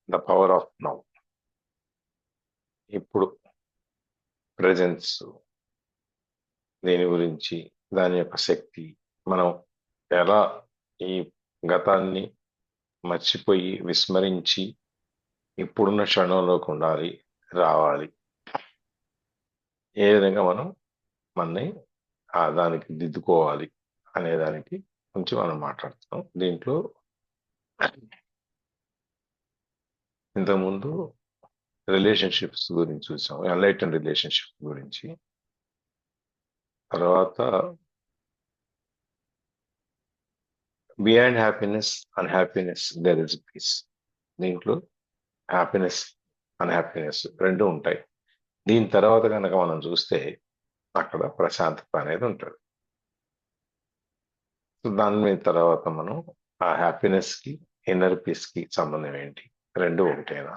The power of now. ఇప్పుడు presence, దీని గురించి, దాని యొక్క శక్తి, మనం ఎలా ఈ గతాన్ని మర్చిపోయి విస్మరించి ఇప్పుడున్న క్షణంలోకి ఉండాలి, రావాలి, ఏ విధంగా మనం మనని దానికి దిద్దుకోవాలి అనే దానికి గురించి మనం మాట్లాడుతున్నాం. దీంట్లో ఇంతకుముందు రిలేషన్షిప్స్ గురించి చూసాం, ఎన్లైటన్ రిలేషన్షిప్ గురించి. తర్వాత beyond happiness, unhappiness, there is piece. దీంట్లో హ్యాపీనెస్, అన్హ్యాపీనెస్ రెండు ఉంటాయి. దీని తర్వాత కనుక మనం చూస్తే అక్కడ ప్రశాంతత అనేది ఉంటుంది. దాని మీద తర్వాత మనం ఆ హ్యాపీనెస్ కి ఇన్నర్ పీస్ కి సంబంధం ఏంటి, రెండు ఒకటేనా,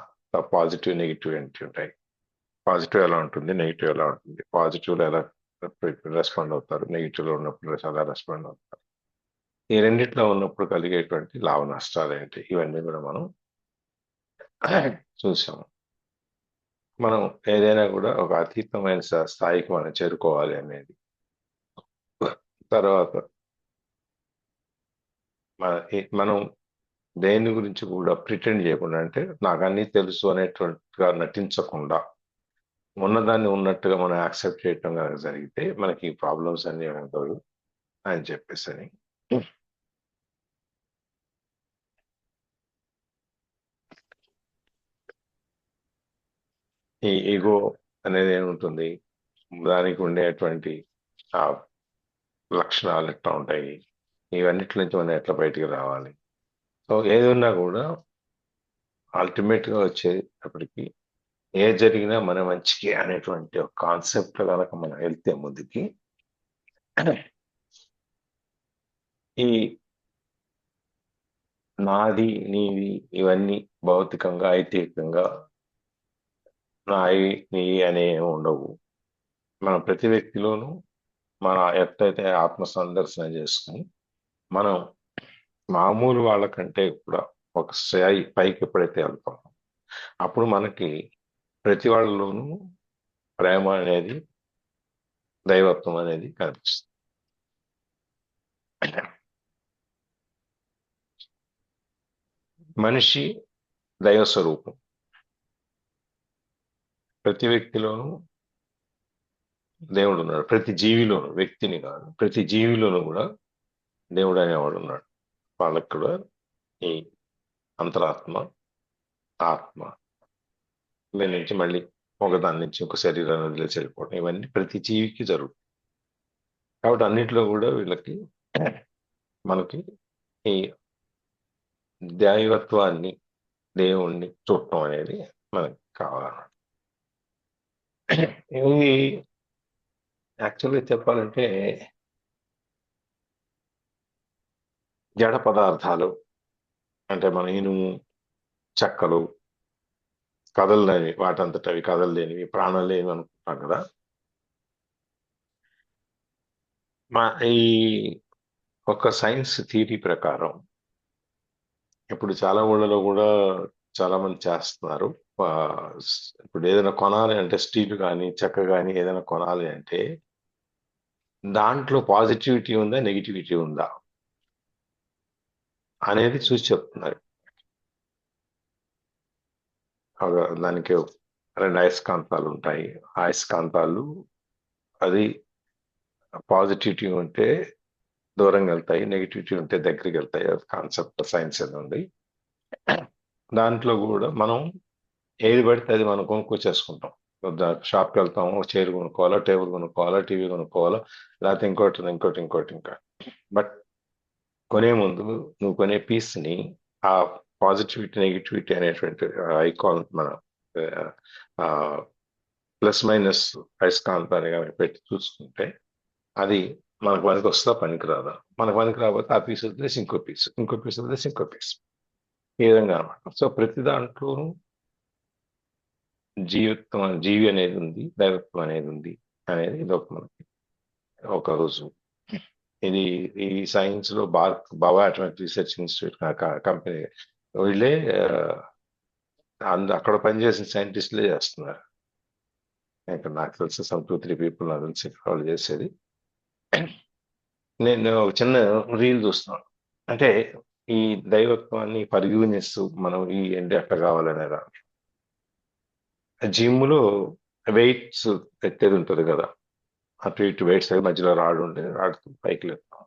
పాజిటివ్ నెగిటివ్ ఏంటి ఉంటాయి, పాజిటివ్ ఎలా ఉంటుంది, నెగిటివ్ ఎలా ఉంటుంది, పాజిటివ్ ఎలా రెస్పాండ్ అవుతారు, నెగిటివ్ లో ఉన్నప్పుడు ఎలా రెస్పాండ్ అవుతారు, ఈ రెండిట్లో ఉన్నప్పుడు కలిగేటువంటి లాభ నష్టాలు ఏంటి, ఇవన్నీ కూడా మనం చూసాము. మనం ఏదైనా కూడా ఒక అతీతమైన స్థాయికి మనం చేరుకోవాలి అనేది. తర్వాత మనం దేని గురించి కూడా ప్రిటెండ్ చేయకుండా, అంటే నాకు అన్నీ తెలుసు అనేటువంటిగా నటించకుండా ఉన్నదాన్ని ఉన్నట్టుగా మనం యాక్సెప్ట్ చేయటం కనుక జరిగితే మనకి ఈ ప్రాబ్లమ్స్ అన్నీ ఉండవు అని చెప్పేసి అని. ఈ ఈగో అనేది ఏముంటుంది, దానికి ఉండేటువంటి ఆ లక్షణాలు ఎట్లా ఉంటాయి, ఇవన్నిటి నుంచి మనం ఎట్లా బయటికి రావాలి. సో ఏదన్నా కూడా అల్టిమేట్ గా వచ్చేటప్పటికి ఏ జరిగినా మన మంచికి అనేటువంటి ఒక కాన్సెప్ట్ కనుక మనం వెళ్తే ముందుకి, ఈ నాది నీది ఇవన్నీ భౌతికంగా ఐతికంగా నాయి నీ అనే ఉండవు. మన ప్రతి వ్యక్తిలోనూ మన ఎట్లయితే ఆత్మ సందర్శన చేసుకుని మనం మామూలు వాళ్ళకంటే కూడా ఒక స్థాయి పైకి ఎప్పుడైతే వెళ్తామో అప్పుడు మనకి ప్రతి వాళ్ళలోనూ ప్రేమ అనేది, దైవత్వం అనేది కనిపిస్తుంది. మనిషి దైవ స్వరూపం. ప్రతి వ్యక్తిలోనూ దేవుడు ఉన్నాడు, ప్రతి జీవిలోను, వ్యక్తిని కాదు, ప్రతి జీవిలోనూ కూడా దేవుడు అనేవాడు ఉన్నాడు. వాళ్ళకి కూడా ఈ అంతరాత్మ, ఆత్మ దీని నుంచి మళ్ళీ ఒకదాని నుంచి ఒక శరీరాన్ని వదిలేసి వెళ్ళిపోవడం, ఇవన్నీ ప్రతి జీవికి జరుగుతుంది. కాబట్టి అన్నింటిలో కూడా వీళ్ళకి మనకి ఈ దైవత్వాన్ని, దేవుణ్ణి చూడటం అనేది మనకి కావాలన్నమాట. ఇవి యాక్చువల్గా చెప్పాలంటే జడ పదార్థాలు, అంటే మన ఇనుము, చెక్కలు, కదలలేనివి, వాటంతట అవి కదలలేనివి, ప్రాణం లేనివి అనుకుంటాం కదా. ఈ ఒక సైన్స్ థియరీ ప్రకారం ఇప్పుడు చాలా ఊళ్ళలో కూడా చాలా మంది చేస్తున్నారు. ఇప్పుడు ఏదైనా కొనాలి అంటే స్టీల్ కానీ చెక్క కానీ ఏదైనా కొనాలి అంటే దాంట్లో పాజిటివిటీ ఉందా, నెగిటివిటీ ఉందా అనేది చూసి చెప్తున్నారు. దానికి రెండు అయస్కాంతాలు ఉంటాయి. అయస్కాంతాలు అది పాజిటివిటీ ఉంటే దూరంగా వెళ్తాయి, నెగిటివిటీ ఉంటే దగ్గరికి వెళ్తాయి. అది కాన్సెప్ట్ సైన్స్ అది ఉంది. దాంట్లో కూడా మనం ఏది పడితే అది మనం కొనుక్కొచ్చేసుకుంటాం. షాప్కి వెళ్తాం, చైర్ కొనుక్కోవాలా, టేబుల్ కొనుక్కోవాలా, టీవీ కొనుక్కోవాలా, లేకపోతే ఇంకోటి. బట్ కొనే ముందు నువ్వు కొనే పీస్ని ఆ పాజిటివిటీ, నెగిటివిటీ అనేటువంటి ఐకాన్ మన ప్లస్ మైనస్ అయస్కాంతాన్ని కానీ పెట్టి చూసుకుంటే అది మనకు పనికి వస్తుందా, పనికి రాదా, మనకు పనికి రాకపోతే ఆ పీస్ వదిలేసి ఇంకో పీస్ వదిలేసి ఇంకో పీస్, ఈ విధంగా అనమాట. సో ప్రతి దాంట్లోనూ జీవి అనేది ఉంది, దైవత్వం అనేది ఉంది అనేది ఇది ఒక మనకి ఒక రోజు. ఇది ఈ సైన్స్ లో బాబా అటామిక్ రీసెర్చ్ ఇన్స్టిట్యూట్ కంపెనీ వీళ్ళే అక్కడ పనిచేసిన సైంటిస్టులే చేస్తున్నారు. ఇక్కడ నాకు తెలిసి సమ్ 2-3 పీపుల్ నాకు తెలిసి వాళ్ళు చేసేది. నేను ఒక చిన్న రీల్ చూస్తున్నాను. అంటే ఈ దైవత్వాన్ని ఫర్గివ్నెస్ మనం ఈ ఏంటి ఎట్లా కావాలనేదా జిమ్ లో వెయిట్స్ ఎత్తేది ఉంటుంది కదా, అటు ఇటు వెయిట్స్ మధ్యలో రాడు ఉండే రాడుతూ పైకి లేపుతాం.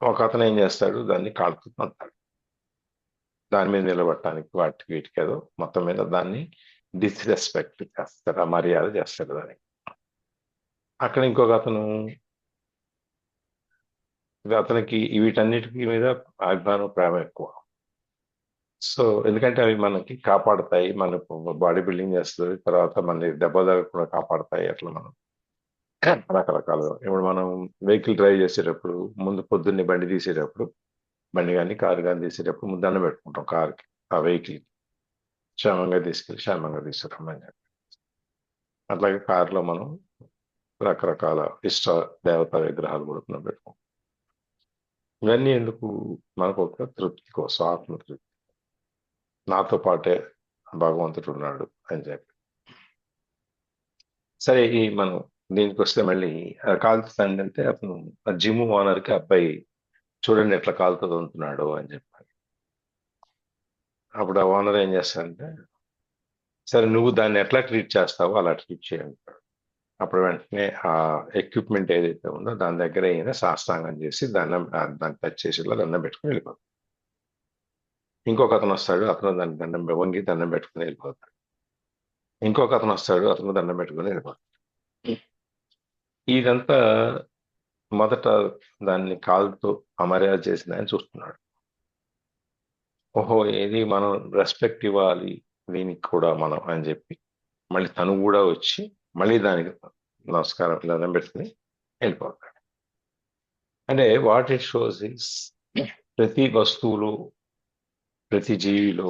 ఒక అతను ఏం చేస్తాడు, దాన్ని కాలుతూ అంటాడు, దాని మీద నిలబడటానికి వాటికి వీటికి ఏదో మొత్తం మీద దాన్ని డిస్రెస్పెక్ట్ చేస్తాడు, మర్యాద చేస్తాడు దానికి. అక్కడ ఇంకొక అతను, అతనికి వీటన్నిటికీ మీద అభిమానం ప్రేమ ఎక్కువ. సో ఎందుకంటే అవి మనకి కాపాడుతాయి, మన బాడీ బిల్డింగ్ చేస్తుంది, తర్వాత మన దెబ్బ తగలకుండా కాపాడుతాయి. అట్లా మనం రకరకాలుగా ఇప్పుడు మనం వెహికల్ డ్రైవ్ చేసేటప్పుడు ముందు పొద్దున్నే బండి తీసేటప్పుడు, బండి కానీ కారు కానీ తీసేటప్పుడు ముందు దండం పెట్టుకుంటాం కార్కి, ఆ వెహికల్ క్షేమంగా తీసుకెళ్ళి క్షేమంగా తీసుకురమ్మని చెప్పి. అట్లాగే కారులో మనం రకరకాల ఇష్ట దేవతా విగ్రహాలు కూడా మనం పెట్టుకుంటాం. ఇవన్నీ ఎందుకు? మనకు ఒక తృప్తి కోసం, ఆత్మ తృప్తి. నాతో పాటే భగవంతుడు ఉన్నాడు అని చెప్పి. సరే, ఈ మనం దీనికి వస్తే మళ్ళీ కాలుతుంది అంటే అతను ఆ జిమ్ ఓనర్కి అబ్బాయి చూడండి ఎట్లా కాలుతుంది అంటున్నాడు అని చెప్పాలి. అప్పుడు ఆ ఓనర్ ఏం చేస్తాడంటే, సరే నువ్వు దాన్ని ఎట్లా ట్రీట్ చేస్తావో అలా ట్రీట్ చేయంటాడు. అప్పుడు వెంటనే ఆ ఎక్విప్మెంట్ ఏదైతే ఉందో దాని దగ్గర అయినా సాష్టాంగం చేసి దాన్ని టచ్ చేసి ఇలా దండం పెట్టుకుని వెళ్ళిపోతాడు. ఇంకొక అతను వస్తాడు, అతను దాన్ని వంగి దండం పెట్టుకుని వెళ్ళిపోతాడు. ఇంకొక అతను వస్తాడు, అతను దండం పెట్టుకుని వెళ్ళిపోతాడు. ఇదంతా మొదట దాన్ని కాలుతో అమర్యాద చేసింది ఆయన చూస్తున్నాడు. ఓహో, ఏది మనం రెస్పెక్ట్ ఇవ్వాలి దీనికి కూడా మనం అని చెప్పి మళ్ళీ తను కూడా వచ్చి మళ్ళీ దానికి నమస్కారం దండం పెట్టుకుని వెళ్ళిపోతాడు. అంటే వాట్ ఇట్ షోస్ ఇస్ ప్రతి వస్తువులో, ప్రతి జీవిలో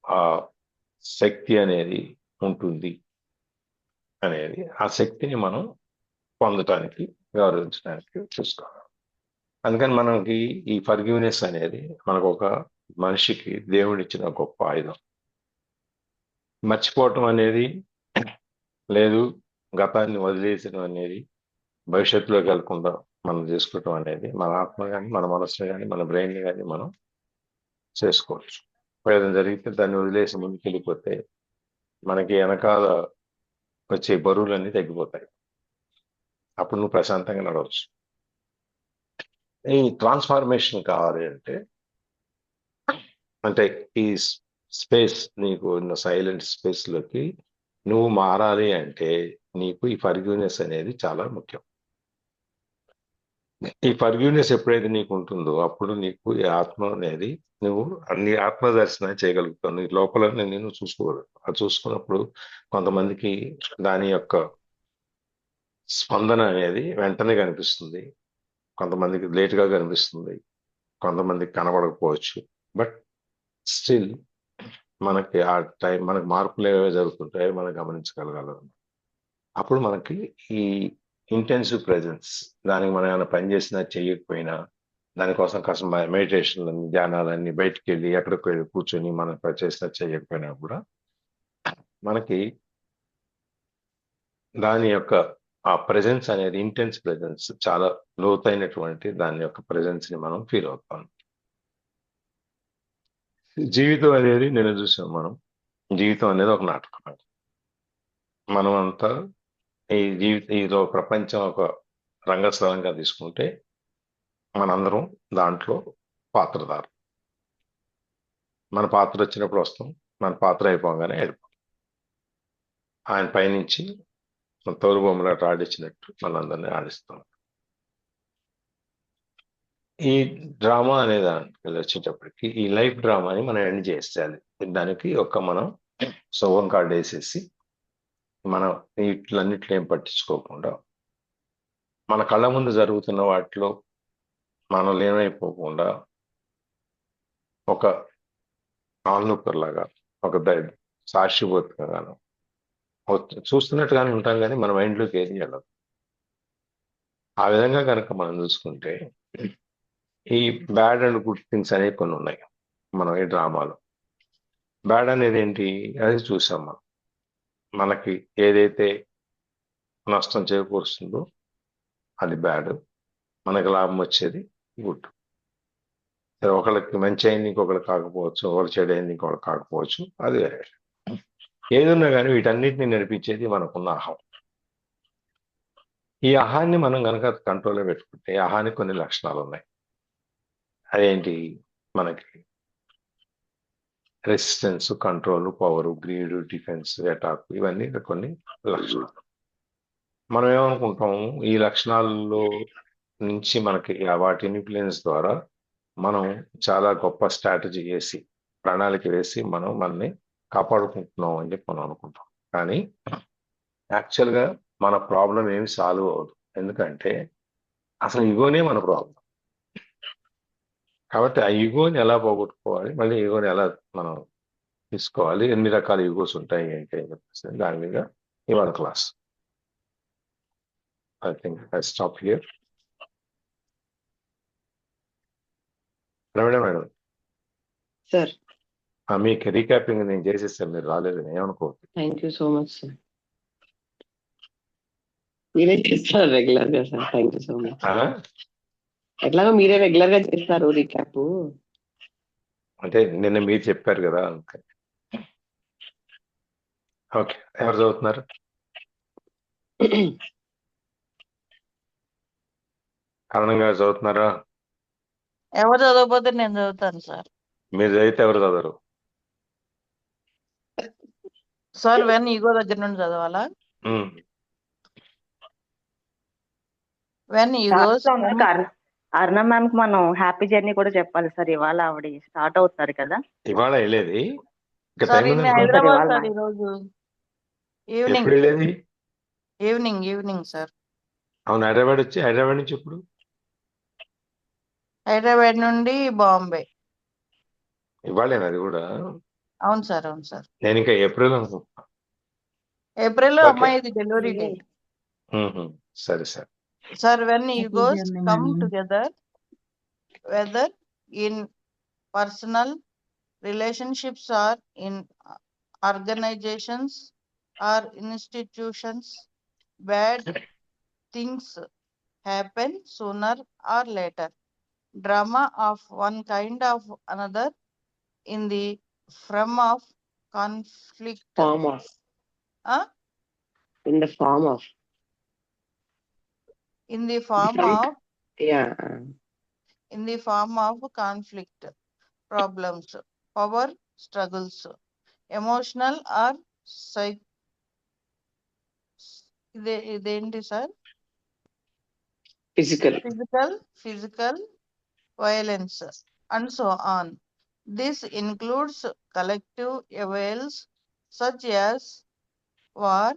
ఆ శక్తి అనేది ఉంటుంది అనేది, ఆ శక్తిని మనం పొందటానికి, గౌరవించడానికి చూసుకోవాలి. అందుకని మనకి ఈ ఫర్గివ్నెస్ అనేది మనకు ఒక మనిషికి దేవుడిచ్చిన గొప్ప ఆయుధం. మర్చిపోవటం అనేది లేదు, గతాన్ని వదిలేసడం అనేది, భవిష్యత్తులోకి వెళ్లకుండా మనం చేసుకోవటం అనేది మన ఆత్మ కానీ మన మనసుని కానీ మన బ్రెయిన్ని కానీ మనం చేసుకోవచ్చు. ఏదైనా జరిగితే దాన్ని వదిలేసి ముందుకు వెళ్ళిపోతే మనకి వెనకాల వచ్చే బరువులన్నీ తగ్గిపోతాయి. అప్పుడు నువ్వు ప్రశాంతంగా నడవచ్చు. ఈ ట్రాన్స్ఫార్మేషన్ కావాలి అంటే ఈ స్పేస్, నీకు ఉన్న సైలెంట్ స్పేస్లోకి నువ్వు మారాలి అంటే నీకు ఈ ఫర్గివ్నెస్ అనేది చాలా ముఖ్యం. ఈ ఫర్గివ్నెస్ ఎప్పుడైతే నీకు ఉంటుందో అప్పుడు నీకు ఈ ఆత్మ అనేది, నువ్వు అన్ని ఆత్మ దర్శనం చేయగలుగుతావు. నీ లోపల నేను చూసుకోవాలి. అది చూసుకున్నప్పుడు కొంతమందికి దాని యొక్క స్పందన అనేది వెంటనే కనిపిస్తుంది, కొంతమందికి లేటుగా కనిపిస్తుంది, కొంతమందికి కనబడకపోవచ్చు. బట్ స్టిల్ మనకి ఆ టైం, మనకి మార్పులు ఏవే జరుగుతుంటాయో మనం గమనించగలగాలి. అప్పుడు మనకి ఈ ఇంటెన్సివ్ ప్రెజెన్స్, దానికి మనం ఏమైనా పని చేసినా చేయకపోయినా, దానికోసం కాస్త మెడిటేషన్లని ధ్యానాలన్నీ బయటికి వెళ్ళి ఎక్కడికి వెళ్ళి కూర్చొని మనం చేసినా చేయకపోయినా కూడా మనకి దాని యొక్క ఆ ప్రెజెన్స్ అనేది, ఇంటెన్స్ ప్రెజెన్స్, చాలా లోతైనటువంటి దాని యొక్క ప్రెజెన్స్ ని మనం ఫీల్ అవుతాం. జీవితం అనేది నేను చూసాం, జీవితం అనేది ఒక నాటకం. మనం అంతా ఈ ప్రపంచం ఒక రంగస్థలంగా తీసుకుంటే మనందరం దాంట్లో పాత్రధారు. మన పాత్ర వచ్చినప్పుడు వస్తాం, మన పాత్ర అయిపోగానే వెళ్ళిపోతాం. ఆయన పైనుంచి తోలు బొమ్మలాట ఆడించినట్టు మనందరినీ ఆడిస్తాం. ఈ డ్రామా అనే దానికి వచ్చేటప్పటికి ఈ లైఫ్ డ్రామాని మనం ఎండ్ చేసేయాలి. దానికి మనం శుభం కార్డు వేసేసి మనం వీటిలన్నిట్లో ఏం పట్టించుకోకుండా మన కళ్ళ ముందు జరుగుతున్న వాటిలో మనం లీనమైపోకుండా ఒక ఆల్నుకర్లాగా, ఒక సాక్షిపోతుగాను చూస్తున్నట్టుగానే ఉంటాం, కానీ మన మైండ్లోకి ఏది వెళ్ళదు. ఆ విధంగా కనుక మనం చూసుకుంటే ఈ బ్యాడ్ అండ్ గుడ్ థింగ్స్ అనేవి కొన్ని ఉన్నాయి మనం ఈ డ్రామాలో. బ్యాడ్ అనేది ఏంటి అది చూసాం మనం. మనకి ఏదైతే నష్టం చేకూరుస్తుందో అది బ్యాడ్, మనకి లాభం వచ్చేది గుడ్. సరే, ఒకళ్ళకి మంచి అయింది ఇంకొకరికి కాకపోవచ్చు, ఒకళ్ళు చెడు అయింది ఇంకొకరికి కాకపోవచ్చు, అది వేరే. ఏదున్నా కానీ వీటన్నిటిని నడిపించేది మనకున్న అహం. ఈ అహాన్ని మనం కనుక కంట్రోల్లో పెట్టుకుంటే, ఈ అహానికి కొన్ని లక్షణాలు ఉన్నాయి. అదేంటి? మనకి resistance, control, power, greed, defence, attack, ఇవన్నీ కొన్ని లక్షణాలు. మనం ఏమనుకుంటాం, ఈ లక్షణాల్లో నుంచి మనకి వాటి ఇన్ఫ్లుయెన్స్ ద్వారా మనం చాలా గొప్ప స్ట్రాటజీ వేసి, ప్రణాళిక వేసి మనం మనని కాపాడుకుంటున్నాం అని చెప్పి మనం అనుకుంటాం. కానీ యాక్చువల్గా మన ప్రాబ్లం ఏమి సాల్వ్ అవ్వదు. ఎందుకంటే అసలు ఈగోనే మన ప్రాబ్లం. కాబట్టి ఆ ఈగోని ఎలా పోగొట్టుకోవాలి, మళ్ళీ ఈగోని ఎలా మనం తీసుకోవాలి, ఎన్ని రకాల ఈగోస్ ఉంటాయి ఏంటి అని చెప్పేసి దాని మీద ఇవాళ class. I think I stop here. Ramana madam, sir మీకు రీక్యాపింగ్ నేను చేసేసాను, మీరు రాలేదని ఏమనుకోవద్దు. Thank you so much sir. మీరే చేస్తారు రెగ్యులర్ గా sir. Thank you so much. ఎట్లాగో మీరే రెగ్యులర్ గా చేస్తారు రీక్యాప్. అంటే నిన్న మీరు చెప్పారు కదా. ఓకే, ఎవరు చదువుతున్నారు? కారణం గారు చదువుతున్నారా? ఎవరు చదవకపోతే నేను చదువుతాను సార్. మీరు చదివితే ఎవరు చదవరు? సార్ వెన్ ఈగో దగ్గర నుండి చదవాలా? వెన్ ఈగోస్ అరుణ మ్యామ్ కి మనం హ్యాపీ జర్నీ కూడా చెప్పాలి సార్. ఇవాళ ఆవిడ స్టార్ట్ అవుతారు కదా. ఇవాళ వెళ్ళేది సార్ హైదరాబాద్ సార్ ఈరోజు ఈవినింగ్. వెళ్ళేది ఈవినింగ్ సార్. అవును, హైదరాబాద్ నుంచి ఇప్పుడు హైదరాబాద్ నుండి బాంబే. ఇవాళేనా అది కూడా? అవును సార్. నేను ఇంకా ఏప్రిల్ అనుకుంటున్నా. ఏప్రిల్ అమ్మాయిది డెలివరీ డేట్. సరే sir. Sir when egos come together, whether in personal relationships or in organizations or institutions, bad things happen sooner or later. Drama of one kind of another in the form of conflict. In the form of conflict, problems, power struggles, emotional or ఇదేంటి sir? physical violence and so on. This includes collective evils such as war,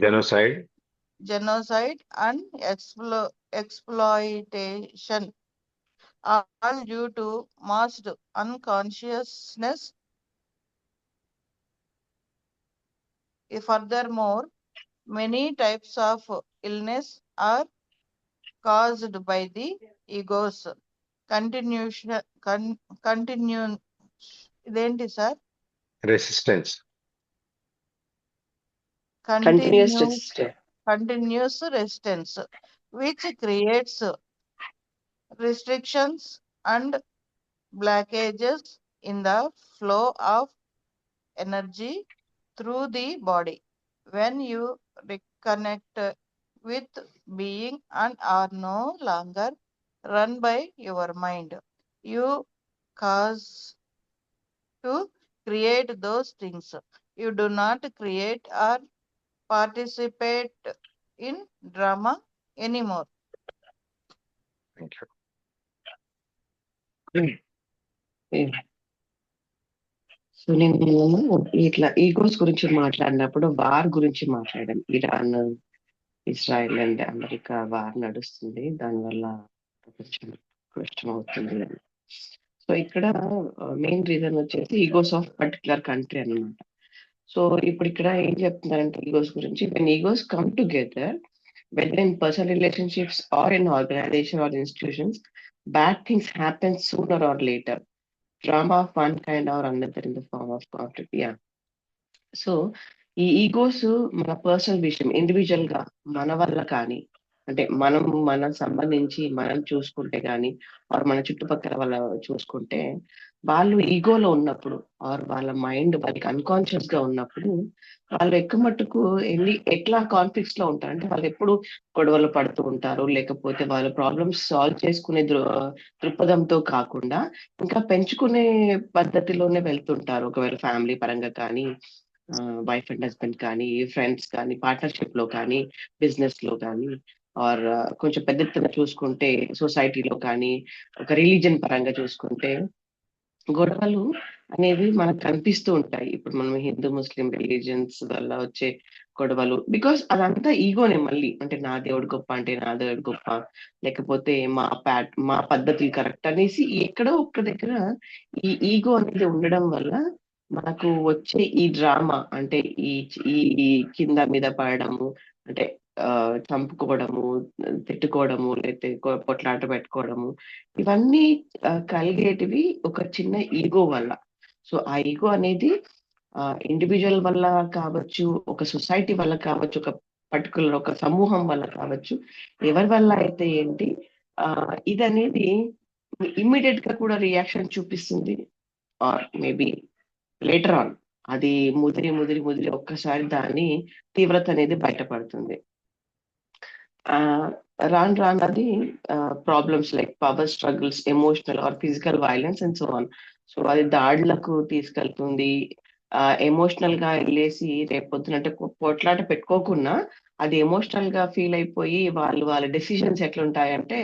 genocide and exploitation, all due to masked unconsciousness. Furthermore, many types of illness are caused by the ego's ఇదేంటి sir? Resistance. continuous resistance, which creates restrictions and blockages in the flow of energy through the body. When you reconnect with being and are no longer run by your mind, you cause to create those things. You do not create or participate in drama anymore. Thank you. So నేను ఇట్లా egos గురించి మాట్లాడినప్పుడు war గురించి మాట్లాడాను. Iran, Israel and America war నడుస్తుంది, దానివల్ల ప్రపంచం కష్టం అవుతుంది అని. సో ఇక్కడ మెయిన్ రీజన్ వచ్చేసి ఈగోస్ ఆఫ్ పర్టికులర్ కంట్రీ అన్నమాట. సో ఇప్పుడు ఇక్కడ ఏం చెప్తున్నారంటే ఈగోస్ గురించి, when egos come together whether in personal relationships or in organization or institutions, bad things happen sooner or later. Drama of one kind or another in the form of conflict. Yeah. So ఈ egos మన personal విషయం, individual గా మన వల్ల కానీ, అంటే మనం సంబంధించి మనం చూసుకుంటే కానీ, ఆర్ మన చుట్టుపక్కల వాళ్ళ చూసుకుంటే, వాళ్ళు ఈగోలో ఉన్నప్పుడు ఆర్ వాళ్ళ మైండ్ వాళ్ళకి అన్కాన్షియస్ గా ఉన్నప్పుడు వాళ్ళు ఎక్కువ మట్టుకు ఎట్లా కాన్ఫ్లిక్ట్స్ లో ఉంటారు అంటే వాళ్ళు ఎప్పుడు గొడవలు పడుతూ ఉంటారు, లేకపోతే వాళ్ళు ప్రాబ్లమ్స్ సాల్వ్ చేసుకునే దృక్పథంతో కాకుండా ఇంకా పెంచుకునే పద్ధతిలోనే వెళ్తుంటారు. ఒకవేళ ఫ్యామిలీ పరంగా కానీ, వైఫ్ అండ్ హస్బెండ్ కానీ, ఫ్రెండ్స్ కానీ, పార్ట్నర్షిప్ లో కానీ, బిజినెస్ లో కానీ, ఆర్ కొంచెం పెద్ద ఎత్తున చూసుకుంటే సొసైటీలో కానీ, ఒక రిలీజన్ పరంగా చూసుకుంటే గొడవలు అనేవి మనకు కనిపిస్తూ ఉంటాయి. ఇప్పుడు మనం హిందూ ముస్లిం రిలీజియన్స్ వల్ల వచ్చే గొడవలు, బికాస్ అదంతా ఈగోనే మళ్ళీ. అంటే నా దేవుడు గొప్ప అంటే నా దేవుడు గొప్ప, లేకపోతే మా పద్ధతి కరెక్ట్ అనేసి ఎక్కడో ఒక్క దగ్గర ఈ ఈగో అనేది ఉండడం వల్ల మనకు వచ్చే ఈ డ్రామా, అంటే ఈ ఈ ఈ కింద మీద పడడము, అంటే చంపుకోవడము, తిట్టుకోవడము, లేకపోతే కొట్లాట పెట్టుకోవడము, ఇవన్నీ కలిగేటివి ఒక చిన్న ఈగో వల్ల. సో ఆ ఈగో అనేది ఇండివిజువల్ వల్ల కావచ్చు, ఒక సొసైటీ వల్ల కావచ్చు, ఒక పర్టికులర్ ఒక సమూహం వల్ల కావచ్చు, ఎవరి వల్ల అయితే ఏంటి, ఇది అనేది ఇమ్మీడియట్ గా కూడా రియాక్షన్ చూపిస్తుంది. ఆర్ మేబీ లేటర్ ఆన్ అది ముదిరి ముదిరి ముదిరి ఒక్కసారి దాని తీవ్రత అనేది బయటపడుతుంది. రాను రాను అది problems like power struggles, emotional are physical violence and so on. So అది దాడులకు తీసుకెళ్తుంది. ఎమోషనల్ గా వెళ్ళేసి రేపొద్దున అంటే పోట్లాట పెట్టుకోకున్నా అది ఎమోషనల్ గా ఫీల్ అయిపోయి వాళ్ళ డెసిషన్స్ ఎట్లుంటాయంటే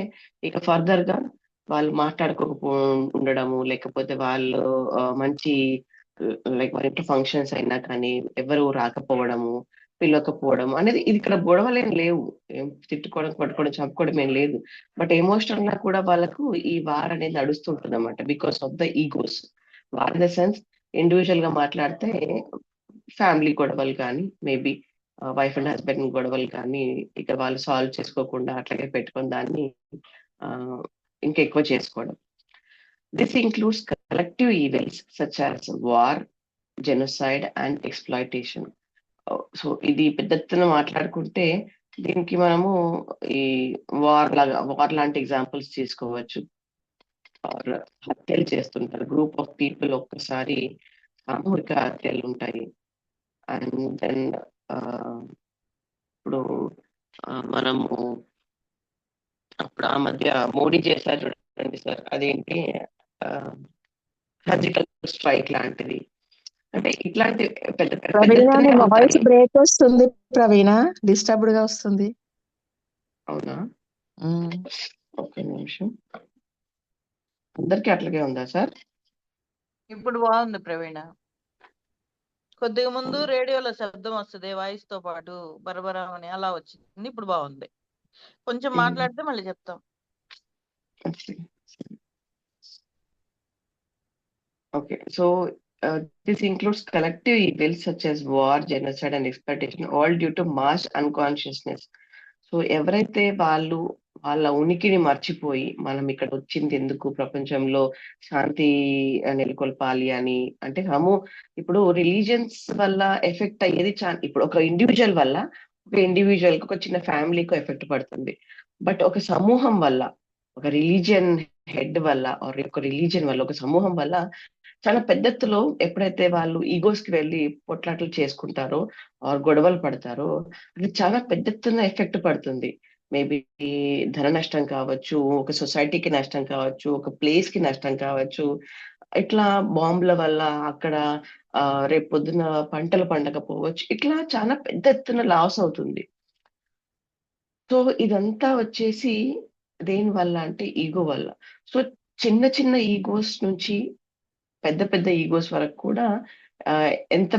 ఇక ఫర్దర్ గా వాళ్ళు మాట్లాడుకోకపో ఉండడము, లేకపోతే వాళ్ళు మంచి లైక్ వాళ్ళ ఇంట్లో ఫంక్షన్స్ అయినా కానీ ఎవరు రాకపోవడము, పిలవకపోవడం అనేది, ఇది ఇక్కడ గొడవలేం లేవు, ఏం తిట్టుకోవడం, కొట్టుకోవడం, చంపుకోవడం ఏం లేదు. బట్ ఎమోషనల్ గా కూడా వాళ్ళకు ఈ వార్ అనేది నడుస్తుంటుంది అనమాట, because of the egos. War in the sense individual గా మాట్లాడితే ఫ్యామిలీ గొడవలు కానీ, మేబీ వైఫ్ అండ్ హస్బెండ్ గొడవలు కానీ, ఇక వాళ్ళు సాల్వ్ చేసుకోకుండా అట్లాగే పెట్టుకుని దాన్ని ఇంకా ఎక్కువ చేసుకోవడం. This includes collective events such as war, genocide and exploitation. So ఇది పెద్ద ఎత్తున మాట్లాడుకుంటే దీనికి మనము ఈ వార్ లాంటి ఎగ్జాంపుల్స్ తీసుకోవచ్చు. ఆర్ హత్యలు చేస్తుంటారు, గ్రూప్ ఆఫ్ పీపుల్ ఒక్కసారి సామూహిక హత్యలు ఉంటాయి. అండ్ దెన్ ఇప్పుడు మనము అప్పుడు ఆ మధ్య మోడీ చేశారు చూడండి సార్, అదేంటి సర్జికల్ స్ట్రైక్ లాంటిది. అంటే ఇట్లాంటి పెద్ద ప్రవీణ నీ వాయిస్ పెద్ద బ్రేక్ వస్తుంది. ప్రవీణ డిస్టర్బ్డ్ గా వస్తుంది. అవునా, ఒక్క నిమిషం. అందరికి అట్లాగే ఉందా సార్? ఇప్పుడు బాగుంది ప్రవీణ. కొద్దిగా ముందు రేడియోలో శబ్దం వస్తుంది వాయిస్ తో పాటు, బరబరా అని అలా వచ్చింది. ఇప్పుడు బాగుంది. కొంచెం మాట్లాడితే మళ్ళీ చెప్తాం. Okay, so this includes collective evils such as war, genocide, and exploitation, all due to mass unconsciousness. So ఎవరైతే వాళ్ళ ఉనికిని మర్చిపోయి మనం ఇక్కడ వచ్చింది ఎందుకు, ప్రపంచంలో శాంతి నెలకొల్పాలి అని, అంటే ఇప్పుడు రిలీజియన్స్ వల్ల ఎఫెక్ట్ అయ్యేది ఇప్పుడు ఒక ఇండివిజువల్ వల్ల, ఒక ఇండివిజువల్ కి, ఒక చిన్న ఫ్యామిలీకి ఎఫెక్ట్ పడుతుంది. బట్ ఒక సమూహం వల్ల, ఒక రిలీజియన్ హెడ్ వల్ల, ఒక రిలీజియన్ వల్ల, ఒక సమూహం వల్ల చాలా పెద్ద ఎత్తులో ఎప్పుడైతే వాళ్ళు ఈగోస్ కి వెళ్ళి పొట్లాటలు చేసుకుంటారో ఆర్ గొడవలు పడతారో అది చాలా పెద్ద ఎత్తున ఎఫెక్ట్ పడుతుంది. మేబీ ధన నష్టం కావచ్చు, ఒక సొసైటీకి నష్టం కావచ్చు, ఒక ప్లేస్ కి నష్టం కావచ్చు. ఇట్లా బాంబుల వల్ల అక్కడ రేపు పొద్దున పంటలు పండకపోవచ్చు. ఇట్లా చాలా పెద్ద ఎత్తున లాస్ అవుతుంది. సో ఇదంతా వచ్చేసి దేని వల్ల అంటే ఈగో వల్ల. సో చిన్న చిన్న ఈగోస్ నుంచి పెద్ద పెద్ద ఈగోస్ వరకు కూడా ఎంత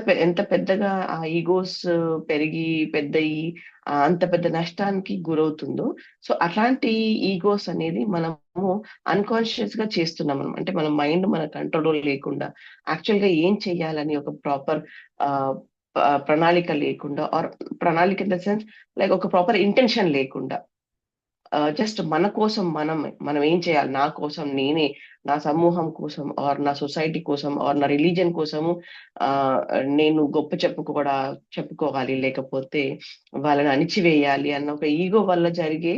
పెద్దగా ఆ ఈగోస్ పెరిగి పెద్దయి అంత పెద్ద నష్టానికి గురవుతుందో, సో అట్లాంటి ఈగోస్ అనేది మనము అన్కాన్షియస్ గా చేస్తున్నాం. అంటే మన మైండ్ మన కంట్రోల్ లేకుండా యాక్చువల్ గా ఏం చెయ్యాలని ఒక ప్రాపర్ ప్రణాళిక లేకుండా, ఆర్ ప్రణాళిక ఇన్ ద సెన్స్ లైక్ ఒక ప్రాపర్ ఇంటెన్షన్ లేకుండా, జస్ట్ మన కోసం మనం ఏం చేయాలి, నా కోసం నేనే, నా సమూహం కోసం, ఆర్ నా సొసైటీ కోసం, ఆర్ నా రిలీజన్ కోసము నేను గొప్ప చెప్పుకోవాలి, లేకపోతే వాళ్ళని అణిచివేయాలి అన్న ఒక ఈగో వల్ల జరిగే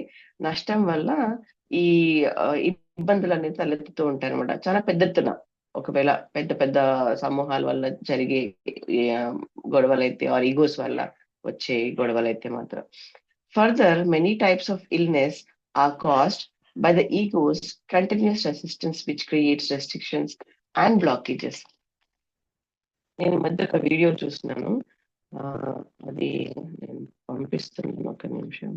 నష్టం వల్ల ఈ ఇబ్బందులు అనేది తలెత్తుతూ ఉంటాయి అనమాట. చాలా పెద్ద ఎత్తున ఒకవేళ పెద్ద పెద్ద సమూహాల వల్ల జరిగే గొడవలైతే, ఆర్ ఈగోస్ వల్ల వచ్చే గొడవలైతే మాత్రం. Further, many types of illness are caused by the ego's continuous resistance, which creates restrictions and blockages. నేను మధ్య ఒక వీడియో చూస్తున్నాను, అది నేను పంపిస్తున్నాను, ఒక నిమిషం.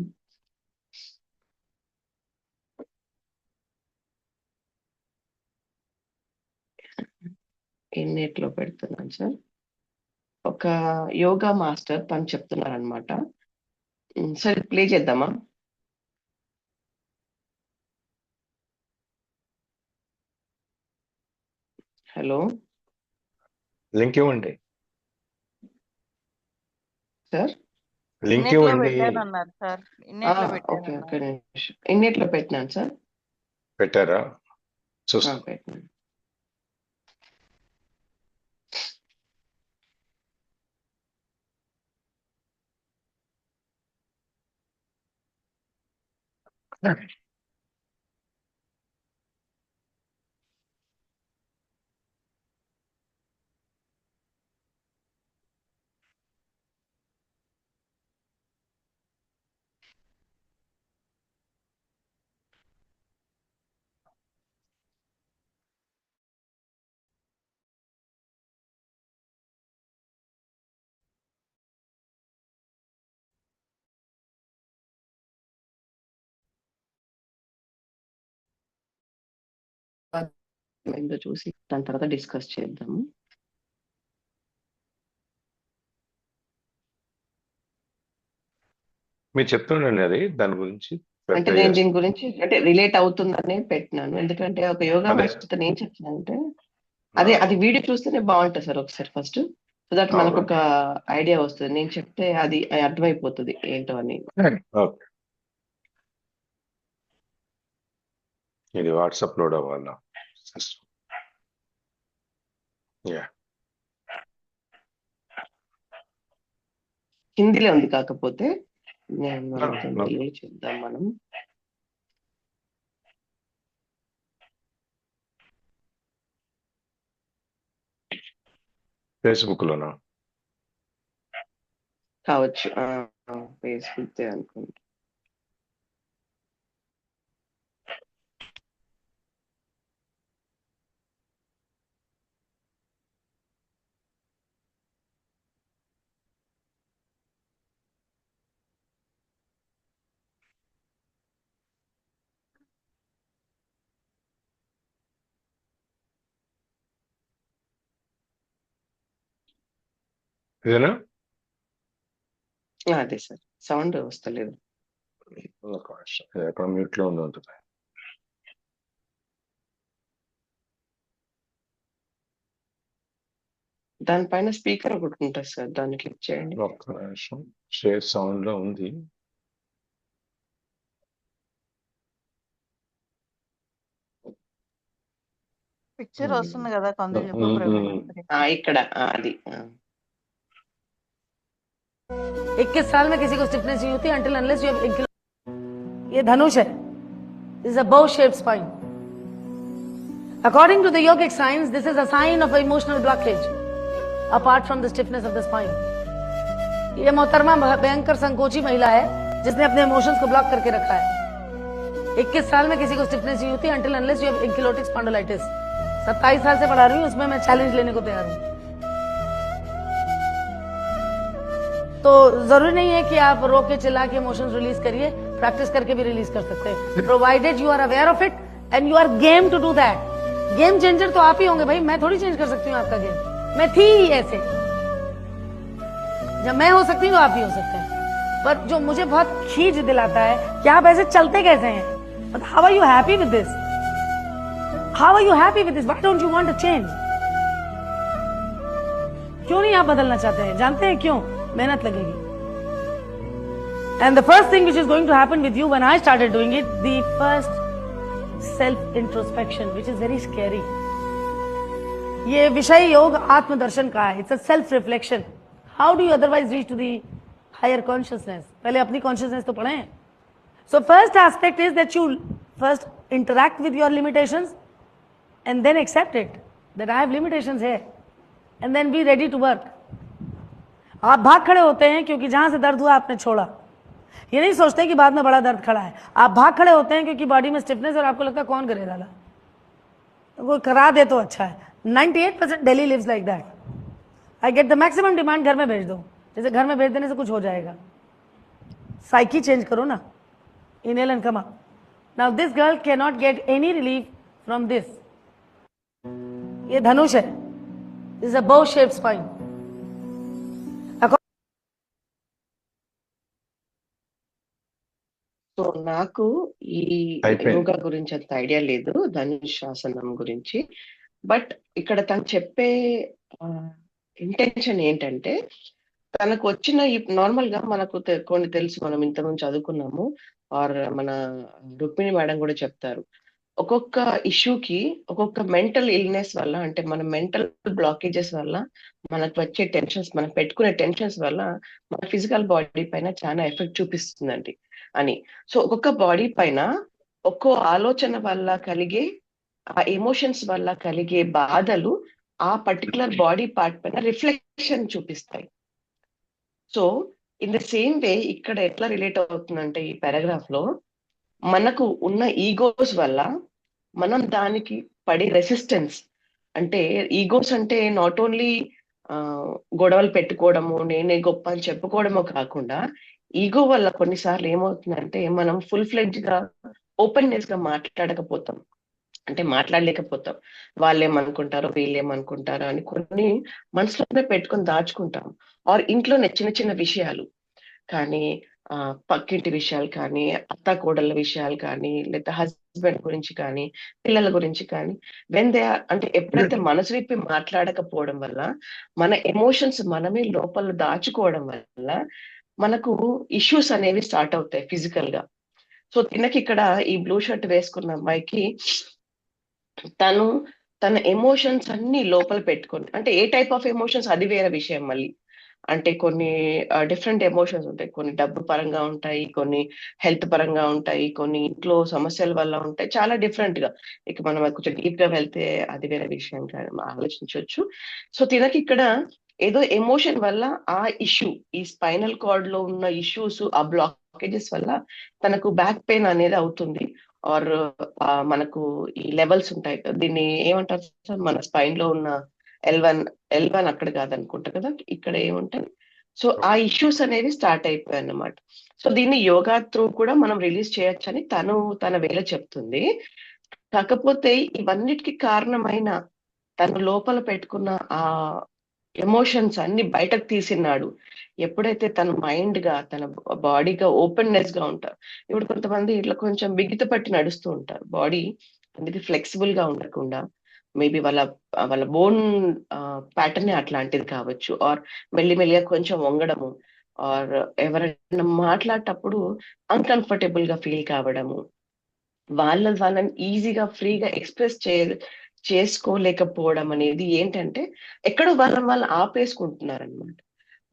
ఇన్నేట్లో పెడుతున్నాను సార్. ఒక యోగా మాస్టర్ తను చెప్తున్నారు అనమాట. సార్ ప్లే చేద్దామా? హలో లింక్ ఇవ్వండి, సార్. లింక్ ఇన్నేట్లో ఇవ్వండి. పెట్టానన్నారు సార్, ఇన్నేట్లో ఓకే, పెట్టానన్నారు. ఒక నిమిషం. ఇన్నేట్లో పెట్టినాను సార్. పెట్టారా? చూస్తా. పెట్టినాను. ఏంటో చూసి దాని తర్వాత డిస్కస్ చేద్దాము. మీరు చెప్తుండండి అది, దాని గురించి. అంటే నేను దీని గురించి అంటే రిలేట్ అవుతుందని పెట్టినాను, ఎందుకంటే ఒక యోగా అదే. మాస్టర్ ఏం చెప్తున్నానంటే, అది వీడియో చూస్తేనే బాగుంటుంది సార్ ఒకసారి ఫస్ట్, సో దట్ మనకు ఒక ఐడియా వస్తుంది. నేను చెప్తే అది అర్థమైపోతుంది ఏంటో అని. ఓకే, ఇది వాట్సాప్ లోడ్ అవ్వాలా? యా, హిందీలో ఉంది, కాకపోతే నేను No. చూద్దాం మనం. ఫేస్బుక్ లోనా? కావచ్చు, ఫేస్బుక్ అనుకుంటా. ఇదేనా? అదే సార్, సౌండ్ వస్తలేదు. ఎక్కడ మ్యూట్ లో ఉంటుంది. దానిపైన స్పీకర్ ఒకటి ఉంటుంది సార్, దాన్ని క్లిక్ చేయండి. ఒక్క నిమిషం, షేర్ సౌండ్ లో ఉంది. పిక్చర్ వస్తుంది కదా, కొంత చెప్పు ప్రవీణ. ఇక్కడ అది 21 साल में किसी को स्टिफनेस नहीं होती until unless you have ये धनुष है, this is a bow shaped spine. According to the yogic science, this is a sign of emotional blockage apart from the stiffness of the spine. ये मोहतरमा भयंकर संकोची महिला है जिसने अपने इमोशंस को ब्लॉक करके रखा है. 21 साल में किसी को स्टिफनेस नहीं होती until unless you have ankylosing spondylitis. 27 साल से पढ़ा रही हूँ, उसमें मैं चैलेंज लेने को तैयार हूँ. तो जरूरी नहीं है कि आप रो के चिल्ला के इमोशंस रिलीज करिए, प्रैक्टिस करके भी रिलीज कर सकते हैं, provided you are aware of it and you are game to do that. Game changer तो आप ही होंगे भाई, मैं थोड़ी चेंज कर सकती हूँ आपका गेम. मैं थी ही ऐसे, जब मैं हो सकती हूँ तो आप ही हो सकते हैं. पर जो मुझे बहुत खींच दिलाता है कि आप ऐसे चलते कैसे हैं, but how are you happy with this, how are you happy with this, why don't you want to change. क्यों नहीं आप बदलना चाहते हैं? जानते हैं क्यों? मेहनत लगेगी. And the first thing which is going to happen with you when I started doing it, the first self-introspection, which is very scary. ये विषय योग आत्मदर्शन का है. It's a self-reflection. How do you otherwise reach to the higher consciousness? पहले अपनी consciousness तो पढ़ें. So first aspect is that you first interact with your limitations and then accept it that I have limitations here and then be ready to work. आप भाग खड़े होते हैं क्योंकि जहां से दर्द हुआ आपने छोड़ा. ये नहीं सोचते कि बाद में बड़ा दर्द खड़ा है. आप भाग खड़े होते हैं क्योंकि बॉडी में स्टिफनेस और आपको लगता है कौन करे डाला, तो कोई करा दे तो अच्छा है. 98% Delhi lives like that. I get the maximum demand, घर में भेज दो. जैसे घर में भेज देने से कुछ हो जाएगा. साइकी चेंज करो ना. Inhale and come up. Now this girl can not get any relief from this. ये धनुष है. This is a bow shaped spine. So నాకు ఈ అయిపోయింది. యోగా గురించి అంత ఐడియా లేదు, ధనుషాసనం గురించి. బట్ ఇక్కడ తను చెప్పే ఇంటెన్షన్ ఏంటంటే, తనకు వచ్చిన ఈ నార్మల్ గా మనకు కొన్ని తెలుసు, మనం ఇంతకుముందు చదువుకున్నాము, ఆర్ మన రుక్మిణి మేడం కూడా చెప్తారు, ఒక్కొక్క ఇష్యూకి ఒక్కొక్క మెంటల్ ఇల్నెస్ వల్ల, అంటే మన మెంటల్ బ్లాకేజెస్ వల్ల మనకు వచ్చే టెన్షన్స్, మనం పెట్టుకునే టెన్షన్స్ వల్ల మన ఫిజికల్ బాడీ పైన చాలా ఎఫెక్ట్ చూపిస్తుందండి అని. సో ఒక్కొక్క బాడీ పైన ఒక్కో ఆలోచన వల్ల కలిగే, ఆ ఎమోషన్స్ వల్ల కలిగే బాధలు ఆ పర్టికులర్ బాడీ పార్ట్ పైన రిఫ్లెక్షన్ చూపిస్తాయి. So in the same way ఇక్కడ ఎట్లా రిలేట్ అవుతుందంటే, ఈ పారాగ్రాఫ్ లో మనకు ఉన్న ఈగోస్ వల్ల మనం దానికి పడే రెసిస్టెన్స్, అంటే ఈగోస్ అంటే నాట్ ఓన్లీ గొడవలు పెట్టుకోవడము, నేనే గొప్ప అని చెప్పుకోవడమో కాకుండా, ఈగో వల్ల కొన్నిసార్లు ఏమవుతుందంటే మనం ఫుల్ ఫ్లెడ్జ్ గా ఓపెన్నెస్ గా మాట్లాడకపోతాం, అంటే మాట్లాడలేకపోతాం. వాళ్ళేమనుకుంటారో వీళ్ళేమనుకుంటారో అని కొన్ని మనసులోనే పెట్టుకొని దాచుకుంటాం. ఆర్ ఇంట్లోనే చిన్న చిన్న విషయాలు కానీ, పక్కింటి విషయాలు కానీ, అత్త కోడళ్ళ విషయాలు కానీ, లేదా హస్బెండ్ గురించి కానీ, పిల్లల గురించి కానీ, వెన్ దే ఆర్, అంటే ఎప్పుడైతే మనసు విప్పి మాట్లాడకపోవడం వల్ల, మన ఎమోషన్స్ మనమే లోపల దాచుకోవడం వల్ల మనకు ఇష్యూస్ అనేవి స్టార్ట్ అవుతాయి ఫిజికల్ గా. సో తినకి ఇక్కడ ఈ బ్లూ షర్ట్ వేసుకున్న అమ్మాయికి తన ఎమోషన్స్ అన్ని లోపల పెట్టుకొని, అంటే ఏ టైప్ ఆఫ్ ఎమోషన్స్ అది వేరే విషయం మళ్ళీ. అంటే కొన్ని డిఫరెంట్ ఎమోషన్స్ ఉంటాయి. కొన్ని డబ్బు పరంగా ఉంటాయి, కొన్ని హెల్త్ పరంగా ఉంటాయి, కొన్ని ఇంట్లో సమస్యల వల్ల ఉంటాయి, చాలా డిఫరెంట్ గా. ఇక మనం కొంచెం డీప్ గా వెళ్తే అది వేరే విషయం ఆలోచించవచ్చు. సో తినకి ఇక్కడ ఏదో ఎమోషన్ వల్ల ఆ ఇష్యూ, ఈ స్పైనల్ కార్డ్ లో ఉన్న ఇష్యూస్, ఆ బ్లాకేజెస్ వల్ల తనకు బ్యాక్ పెయిన్ అనేది అవుతుంది. ఆర్ మనకు ఈ లెవెల్స్ ఉంటాయి, దీన్ని ఏమంటారు సార్, మన స్పైన్ లో ఉన్న L1 అక్కడ కాదనుకుంటా కదా, ఇక్కడ ఏముంటాయి. సో ఆ ఇష్యూస్ అనేవి స్టార్ట్ అయిపోయాయి అన్నమాట. సో దీన్ని యోగా త్రూ కూడా మనం రిలీజ్ చేయొచ్చని తన వేళ చెప్తుంది. కాకపోతే ఇవన్నిటికీ కారణమైన తను లోపల పెట్టుకున్న ఆ ఎమోషన్స్ అన్ని బయటకు తీసినాడు ఎప్పుడైతే తన మైండ్ గా, తన బాడీగా ఓపెన్నెస్ గా ఉంటారు. ఇప్పుడు కొంతమంది ఇట్లా కొంచెం బిగిత పట్టి నడుస్తూ ఉంటారు, బాడీ అనేది ఫ్లెక్సిబుల్ గా ఉండకుండా, మేబీ వాళ్ళ బోన్ ప్యాటర్న్ అట్లాంటిది కావచ్చు, ఆర్ మెల్లిమెల్లిగా కొంచెం వంగడము, ఆర్ ఎవరైనా మాట్లాడేటప్పుడు అన్కంఫర్టబుల్ గా ఫీల్ కావడము, వాళ్ళని ఈజీగా ఫ్రీగా ఎక్స్ప్రెస్ చేసుకోలేకపోవడం అనేది ఏంటంటే ఎక్కడో వాళ్ళు ఆపేసుకుంటున్నారు అనమాట.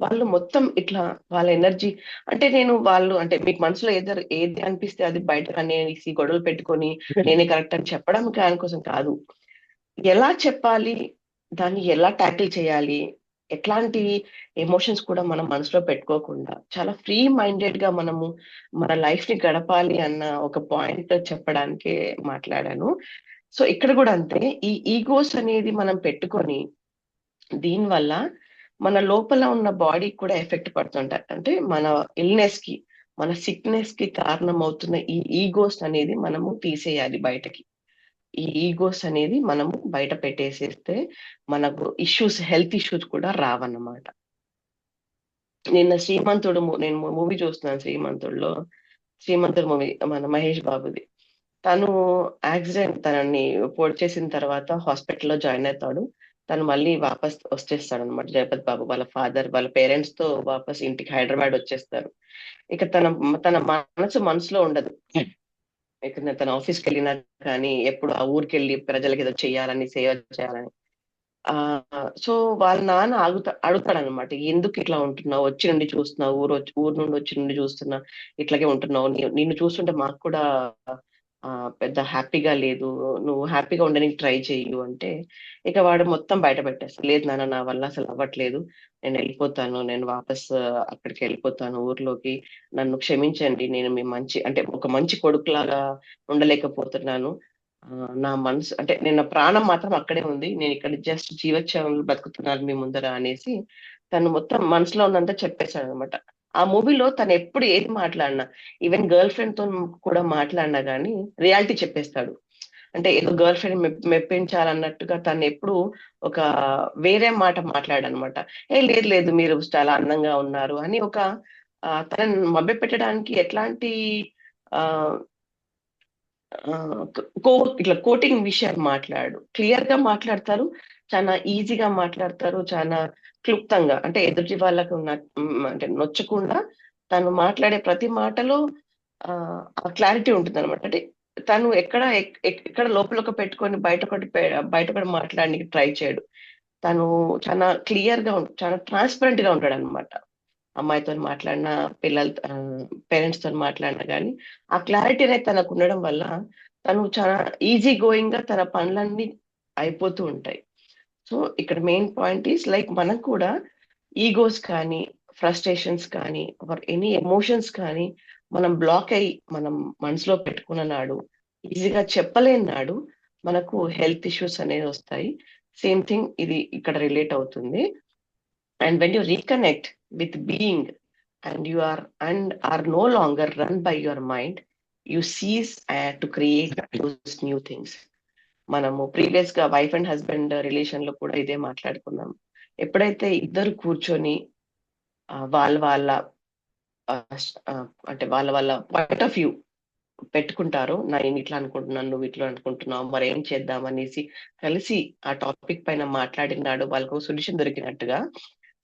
వాళ్ళు మొత్తం ఇట్లా వాళ్ళ ఎనర్జీ, అంటే వాళ్ళు అంటే మీకు మనసులో ఏది అనిపిస్తే అది బయట అనేసి గొడవలు పెట్టుకొని నేనే కరెక్ట్ అని చెప్పడం దానికోసం కాదు. ఎలా చెప్పాలి, దాన్ని ఎలా ట్యాకిల్ చేయాలి, ఎట్లాంటి ఎమోషన్స్ కూడా మనం మనసులో పెట్టుకోకుండా చాలా ఫ్రీ మైండెడ్ గా మనము మన లైఫ్ ని గడపాలి అన్న ఒక పాయింట్ చెప్పడానికే మాట్లాడాను. సో ఇక్కడ కూడా అంతే, ఈ ఈగోస్ అనేది మనం పెట్టుకొని దీనివల్ల మన లోపల ఉన్న బాడీ కూడా ఎఫెక్ట్ పడుతుంటాయి. అంటే మన ఇల్నెస్ కి, మన సిక్నెస్ కి కారణం అవుతున్న ఈ ఈగోస్ అనేది మనము తీసేయాలి బయటకి. ఈ ఈగోస్ అనేది మనము బయట పెట్టేసేస్తే మనకు ఇష్యూస్, హెల్త్ ఇష్యూస్ కూడా రావన్నమాట. నిన్న నేను మూవీ చూస్తున్నాను, శ్రీమంతుడు మూవీ, మన మహేష్ బాబుది. తను యాక్సిడెంట్, తనని పొడి చేసిన తర్వాత హాస్పిటల్లో జాయిన్ అవుతాడు. తను మళ్ళీ వాపస్ వచ్చేస్తాడు అనమాట. జగపతి బాబు వాళ్ళ ఫాదర్ వాళ్ళ పేరెంట్స్ తో వాపస్ ఇంటికి హైదరాబాద్ వచ్చేస్తారు. ఇక తన మనసులో ఉండదు. ఇక తన ఆఫీస్కి వెళ్ళినా కానీ ఎప్పుడు ఆ ఊరికి వెళ్ళి ప్రజలకి ఏదో చేయాలని సేవ చేయాలని సో వాళ్ళ నాన్న అడుగుతాడు అనమాట. ఎందుకు ఇట్లా ఉంటున్నావు, వచ్చి నుండి చూస్తున్నావు, ఊరు నుండి వచ్చి నుండి చూస్తున్నా ఇట్లాగే ఉంటున్నావు, నిన్ను చూస్తుంటే మాకు కూడా పెద్ద హ్యాపీగా లేదు, నువ్వు హ్యాపీగా ఉండడానికి ట్రై చెయ్యు అంటే ఇక వాడు మొత్తం బయట పెట్టేస్తాడు. లేదు నాన్న, నా వల్ల అసలు అవ్వట్లేదు, నేను వెళ్ళిపోతాను, నేను వాపస్ అక్కడికి వెళ్ళిపోతాను ఊర్లోకి, నన్ను క్షమించండి, నేను మీ అంటే ఒక మంచి కొడుకులాగా ఉండలేకపోతున్నాను, నా మనసు అంటే నేను ప్రాణం మాత్రం అక్కడే ఉంది, నేను ఇక్కడ జస్ట్ జీవోత్సవంలో బతుకుతున్నాను మీ ముందర అనేసి తను మొత్తం మనసులో ఉన్నంత చెప్పేశాడు అనమాట. ఆ మూవీలో తను ఎప్పుడు ఏది మాట్లాడినా, ఈవెన్ గర్ల్ ఫ్రెండ్ తో కూడా మాట్లాడినా గానీ రియాలిటీ చెప్పేస్తాడు. అంటే ఏదో గర్ల్ ఫ్రెండ్ మెప్పించాలన్నట్టుగా తను ఎప్పుడు ఒక వేరే మాట మాట్లాడనమాట. లేదు లేదు, మీరు చాలా అందంగా ఉన్నారు అని ఒక తనని మభ్య పెట్టడానికి ఎట్లాంటి ఆ ఇట్లా కోటింగ్ విషయాలు మాట్లాడు, క్లియర్ గా మాట్లాడతారు, చాలా ఈజీగా మాట్లాడతారు, చాలా క్లుప్తంగా, అంటే ఎదుటి వాళ్ళకు అంటే నొచ్చకుండా తను మాట్లాడే ప్రతి మాటలో ఆ క్లారిటీ ఉంటుంది అనమాట. అంటే తను ఎక్కడ లోపల పెట్టుకొని బయట ఒకటి మాట్లాడడానికి ట్రై చేయడు. తను చాలా క్లియర్ గా చాలా ట్రాన్స్పరెంట్ గా ఉంటాడు అనమాట. అమ్మాయితో మాట్లాడినా, పేరెంట్స్ తో మాట్లాడినా కానీ ఆ క్లారిటీ అనేది తనకు ఉండడం వల్ల తను చాలా ఈజీ గోయింగ్ గా తన పనులన్నీ అయిపోతూ ఉంటాయి. సో ఇక్కడ మెయిన్ పాయింట్ ఈస్ లైక్ మనం కూడా ఈగోస్ కానీ, ఫ్రస్ట్రేషన్స్ కానీ, ఎనీ ఎమోషన్స్ కానీ మనం బ్లాక్ అయ్యి మనం మనసులో పెట్టుకున్న నాడు, ఈజీగా చెప్పలేని నాడు మనకు హెల్త్ ఇష్యూస్ అనేది వస్తాయి. సేమ్ థింగ్ ఇది ఇక్కడ రిలేట్ అవుతుంది. And when you reconnect with being and are no longer run by your mind, you cease to create those new things. మనము ప్రీవియస్ గా వైఫ్ అండ్ హస్బెండ్ రిలేషన్ లో కూడా ఇదే మాట్లాడుకున్నాం. ఎప్పుడైతే ఇద్దరు కూర్చొని వాళ్ళ అంటే వాళ్ళ పాయింట్ ఆఫ్ వ్యూ పెట్టుకుంటారో, నేను ఇట్లా అనుకుంటున్నాను, నువ్వు ఇట్లా అనుకుంటున్నావు, మరి ఏం చేద్దాం అనేసి కలిసి ఆ టాపిక్ పైన మాట్లాడినాడు, వాళ్ళకు సొల్యూషన్ దొరికినట్టుగా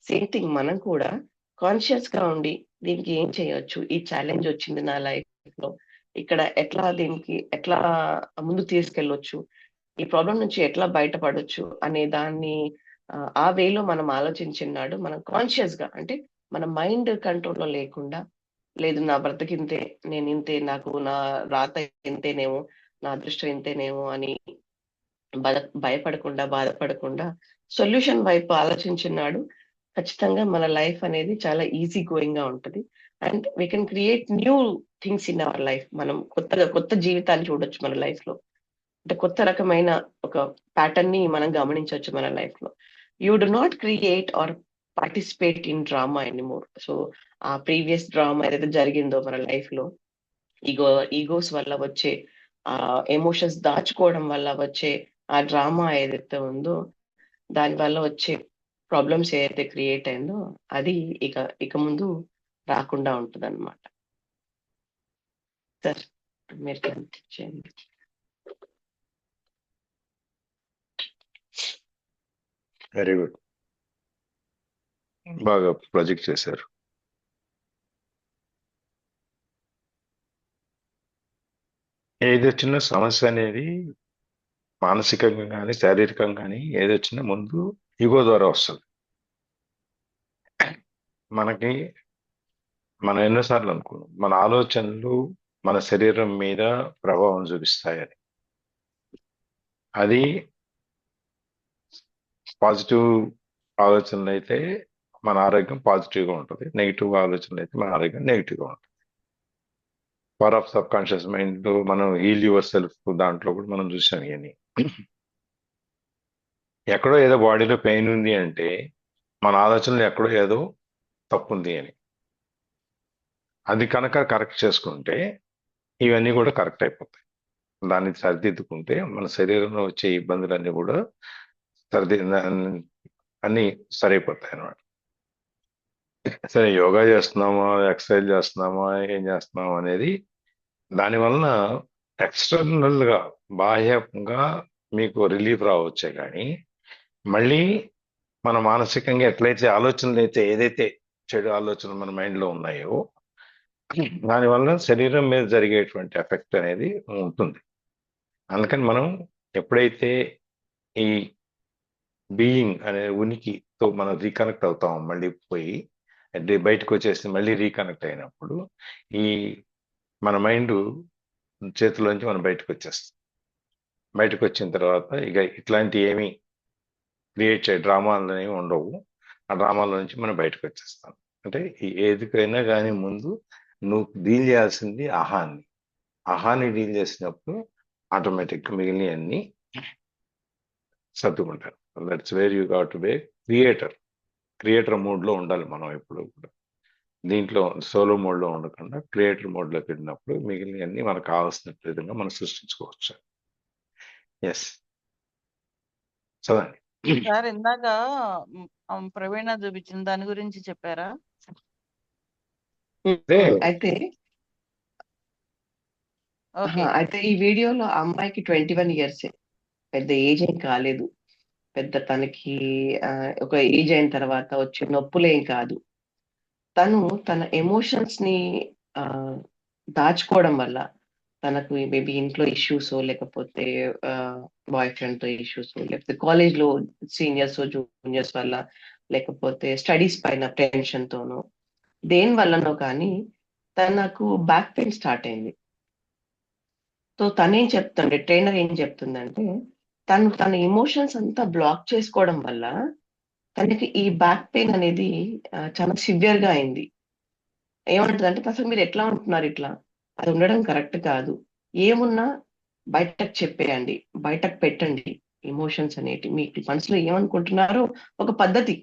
సేమ్ థింగ్ మనం కూడా కాన్షియస్ గా ఉండి దీనికి ఏం చేయొచ్చు, ఈ ఛాలెంజ్ వచ్చింది నా లైఫ్ లో, ఇక్కడ దీనికి ఎట్లా ముందు తీసుకెళ్ళొచ్చు, ఈ ప్రాబ్లం నుంచి ఎట్లా బయటపడొచ్చు అనే దాన్ని ఆ వేలో మనం ఆలోచించినాడు. మనం కాన్షియస్ గా, అంటే మన మైండ్ కంట్రోల్లో లేకుండా, లేదు నా బ్రతికింతే, నేను ఇంతే, నాకు నా రాత ఇంతేనేమో, నా అదృష్టం ఇంతేనేమో అని భయపడకుండా, బాధపడకుండా సొల్యూషన్ వైపు ఆలోచించినాడు. ఖచ్చితంగా మన లైఫ్ అనేది చాలా ఈజీ గోయింగ్ గా ఉంటది. And we can create new things in our life. మనం కొత్త జీవితాన్ని చూడొచ్చు మన లైఫ్ లో. అంటే కొత్త రకమైన ఒక ప్యాటర్న్ ని మనం గమనించవచ్చు మన లైఫ్ లో. You do not create are participate in drama anymore. So ఆ ప్రీవియస్ డ్రామా ఏదైతే జరిగిందో మన లైఫ్ లో, ఈగోస్ వల్ల వచ్చే ఆ ఎమోషన్స్ దాచుకోవడం వల్ల వచ్చే ఆ డ్రామా ఏదైతే ఉందో, దాని వల్ల వచ్చే ప్రాబ్లమ్స్ ఏదైతే క్రియేట్ అయిందో అది ఇక ముందు రాకుండా ఉంటుంది అనమాట. సార్ మీరు కంటిన్యూ చేయండి. వెరీ గుడ్, బాగా ప్రొజెక్ట్ చేశారు. ఏది వచ్చిన సమస్య అనేది మానసికంగా కానీ శారీరకంగా కానీ ఏది వచ్చినా ముందు ఈగో ద్వారా వస్తుంది. మనం ఎన్నోసార్లు అనుకున్నాం మన ఆలోచనలు మన శరీరం మీద ప్రభావం చూపిస్తాయని. అది పాజిటివ్ ఆలోచనలు అయితే మన ఆరోగ్యం పాజిటివ్గా ఉంటుంది, నెగిటివ్ ఆలోచనలు అయితే మన ఆరోగ్యం నెగిటివ్గా ఉంటుంది. Power of sub conscious mind, మనం హీల్ యువర్ సెల్ఫ్ దాంట్లో కూడా మనం చూసాం. ఇవన్నీ ఎక్కడో ఏదో బాడీలో పెయిన్ ఉంది అంటే మన ఆలోచనలు ఎక్కడో ఏదో తప్పు ఉంది అని. అది కనుక కరెక్ట్ చేసుకుంటే ఇవన్నీ కూడా కరెక్ట్ అయిపోతాయి. దాన్ని సరిదిద్దుకుంటే మన శరీరంలో వచ్చే ఇబ్బందులన్నీ కూడా అన్నీ సరైపోతాయి అన్నమాట. సరే, యోగా చేస్తున్నామా, ఎక్సర్సైజ్ చేస్తున్నామా, ఏం చేస్తున్నామా అనేది దానివలన ఎక్స్టర్నల్ గా బాహ్యంగా మీకు రిలీఫ్ రావచ్చే కానీ మళ్ళీ మన మానసికంగా ఎట్లయితే ఆలోచనలు అయితే ఏదైతే చెడు ఆలోచనలు మన మైండ్లో ఉన్నాయో దానివల్ల శరీరం మీద జరిగేటువంటి ఎఫెక్ట్ అనేది ఉంటుంది. అందుకని మనం ఎప్పుడైతే ఈ బీయింగ్ అనే ఉనికితో మనం రీకనెక్ట్ అవుతాం, మళ్ళీ పోయి బయటకు వచ్చేసి మళ్ళీ రీకనెక్ట్ అయినప్పుడు ఈ మన మైండ్ చేతిలోంచి మనం బయటకు వచ్చేస్తాం. బయటకు వచ్చిన తర్వాత ఇక ఇట్లాంటి ఏమీ క్రియేట్ చేయ డ్రామాలు అనేవి ఉండవు. ఆ డ్రామాల నుంచి మనం బయటకు వచ్చేస్తాం. అంటే ఏదికైనా కానీ ముందు నువ్వు డీల్ చేయాల్సింది అహాన్ని డీల్ చేసినప్పుడు ఆటోమేటిక్గా మిగిలినవన్నీ సర్దుకుంటారు. That's where you got to be creator మోడ్లో ఉండాలి మనం ఎప్పుడు కూడా. దీంట్లో సోలో మోడ్లో ఉండకుండా క్రియేటర్ మోడ్లోకి వెళ్ళినప్పుడు మిగిలినవన్నీ మనకు కావాల్సిన విధంగా మనం సృష్టించుకోవచ్చు. ఎస్ చదండి. సార్ ఇందాక ప్రవీణ చూపించిన దాని గురించి చెప్పారా? అయితే ఓకే. అయితే ఈ వీడియోలో ఆ అమ్మాయికి 21 ఇయర్స్, పెద్ద ఏజ్ ఏం కాలేదు. పెద్ద తనకి ఒక ఏజ్ అయిన తర్వాత వచ్చే నొప్పులేం కాదు. తను తన ఎమోషన్స్ ని దాచుకోవడం వల్ల తనకు మేబీ ఇంట్లో ఇష్యూస్, లేకపోతే బాయ్ ఫ్రెండ్ తో ఇష్యూస్, లేకపోతే కాలేజ్ లో సీనియర్స్ జూనియర్స్ వల్ల, లేకపోతే స్టడీస్ పైన టెన్షన్ తోనో దేని వల్లనో కానీ తనకు బ్యాక్ పెయిన్ స్టార్ట్ అయింది. సో తనేం చెప్తుండే, ట్రైనర్ ఏం చెప్తుందంటే తన ఎమోషన్స్ అంతా బ్లాక్ చేసుకోవడం వల్ల తనకి ఈ బ్యాక్ పెయిన్ అనేది చాలా సివియర్ గా అయింది. ఏమంటుంది అంటే, అసలు మీరు ఎట్లా ఉంటున్నారు, ఇట్లా అది ఉండడం కరెక్ట్ కాదు. ఏమున్నా బయటకు చెప్పేయండి, బయటకు పెట్టండి. ఎమోషన్స్ అనేటి మీకు మనసులో ఏమనుకుంటున్నారో ఒక పద్ధతి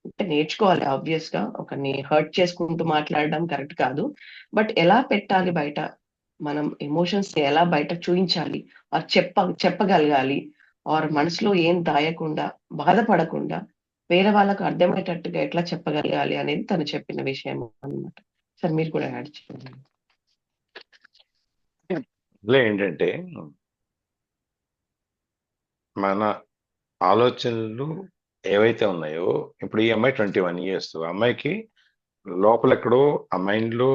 అంటే నేర్చుకోవాలి. ఆబ్వియస్ గా ఒకరిని హర్ట్ చేసుకుంటూ మాట్లాడడం కరెక్ట్ కాదు. బట్ ఎలా పెట్టాలి బయట, మనం ఎమోషన్స్ ఎలా బయట చూపించాలి, వారు చెప్పగలగాలి, ఆర్ మనసులో ఏం దాయకుండా బాధపడకుండా వేరే వాళ్ళకు అర్థమయ్యేటట్టుగా ఎట్లా చెప్పగలగాలి అనేది తను చెప్పిన విషయం అన్నమాట. సార్ మీరు కూడా యాడ్ చేయండి. ఏంటంటే మన ఆలోచనలు ఏవైతే ఉన్నాయో, ఇప్పుడు ఈ అమ్మాయి 21 ఇయర్స్, అమ్మాయికి లోపల ఎక్కడో ఆ మైండ్లో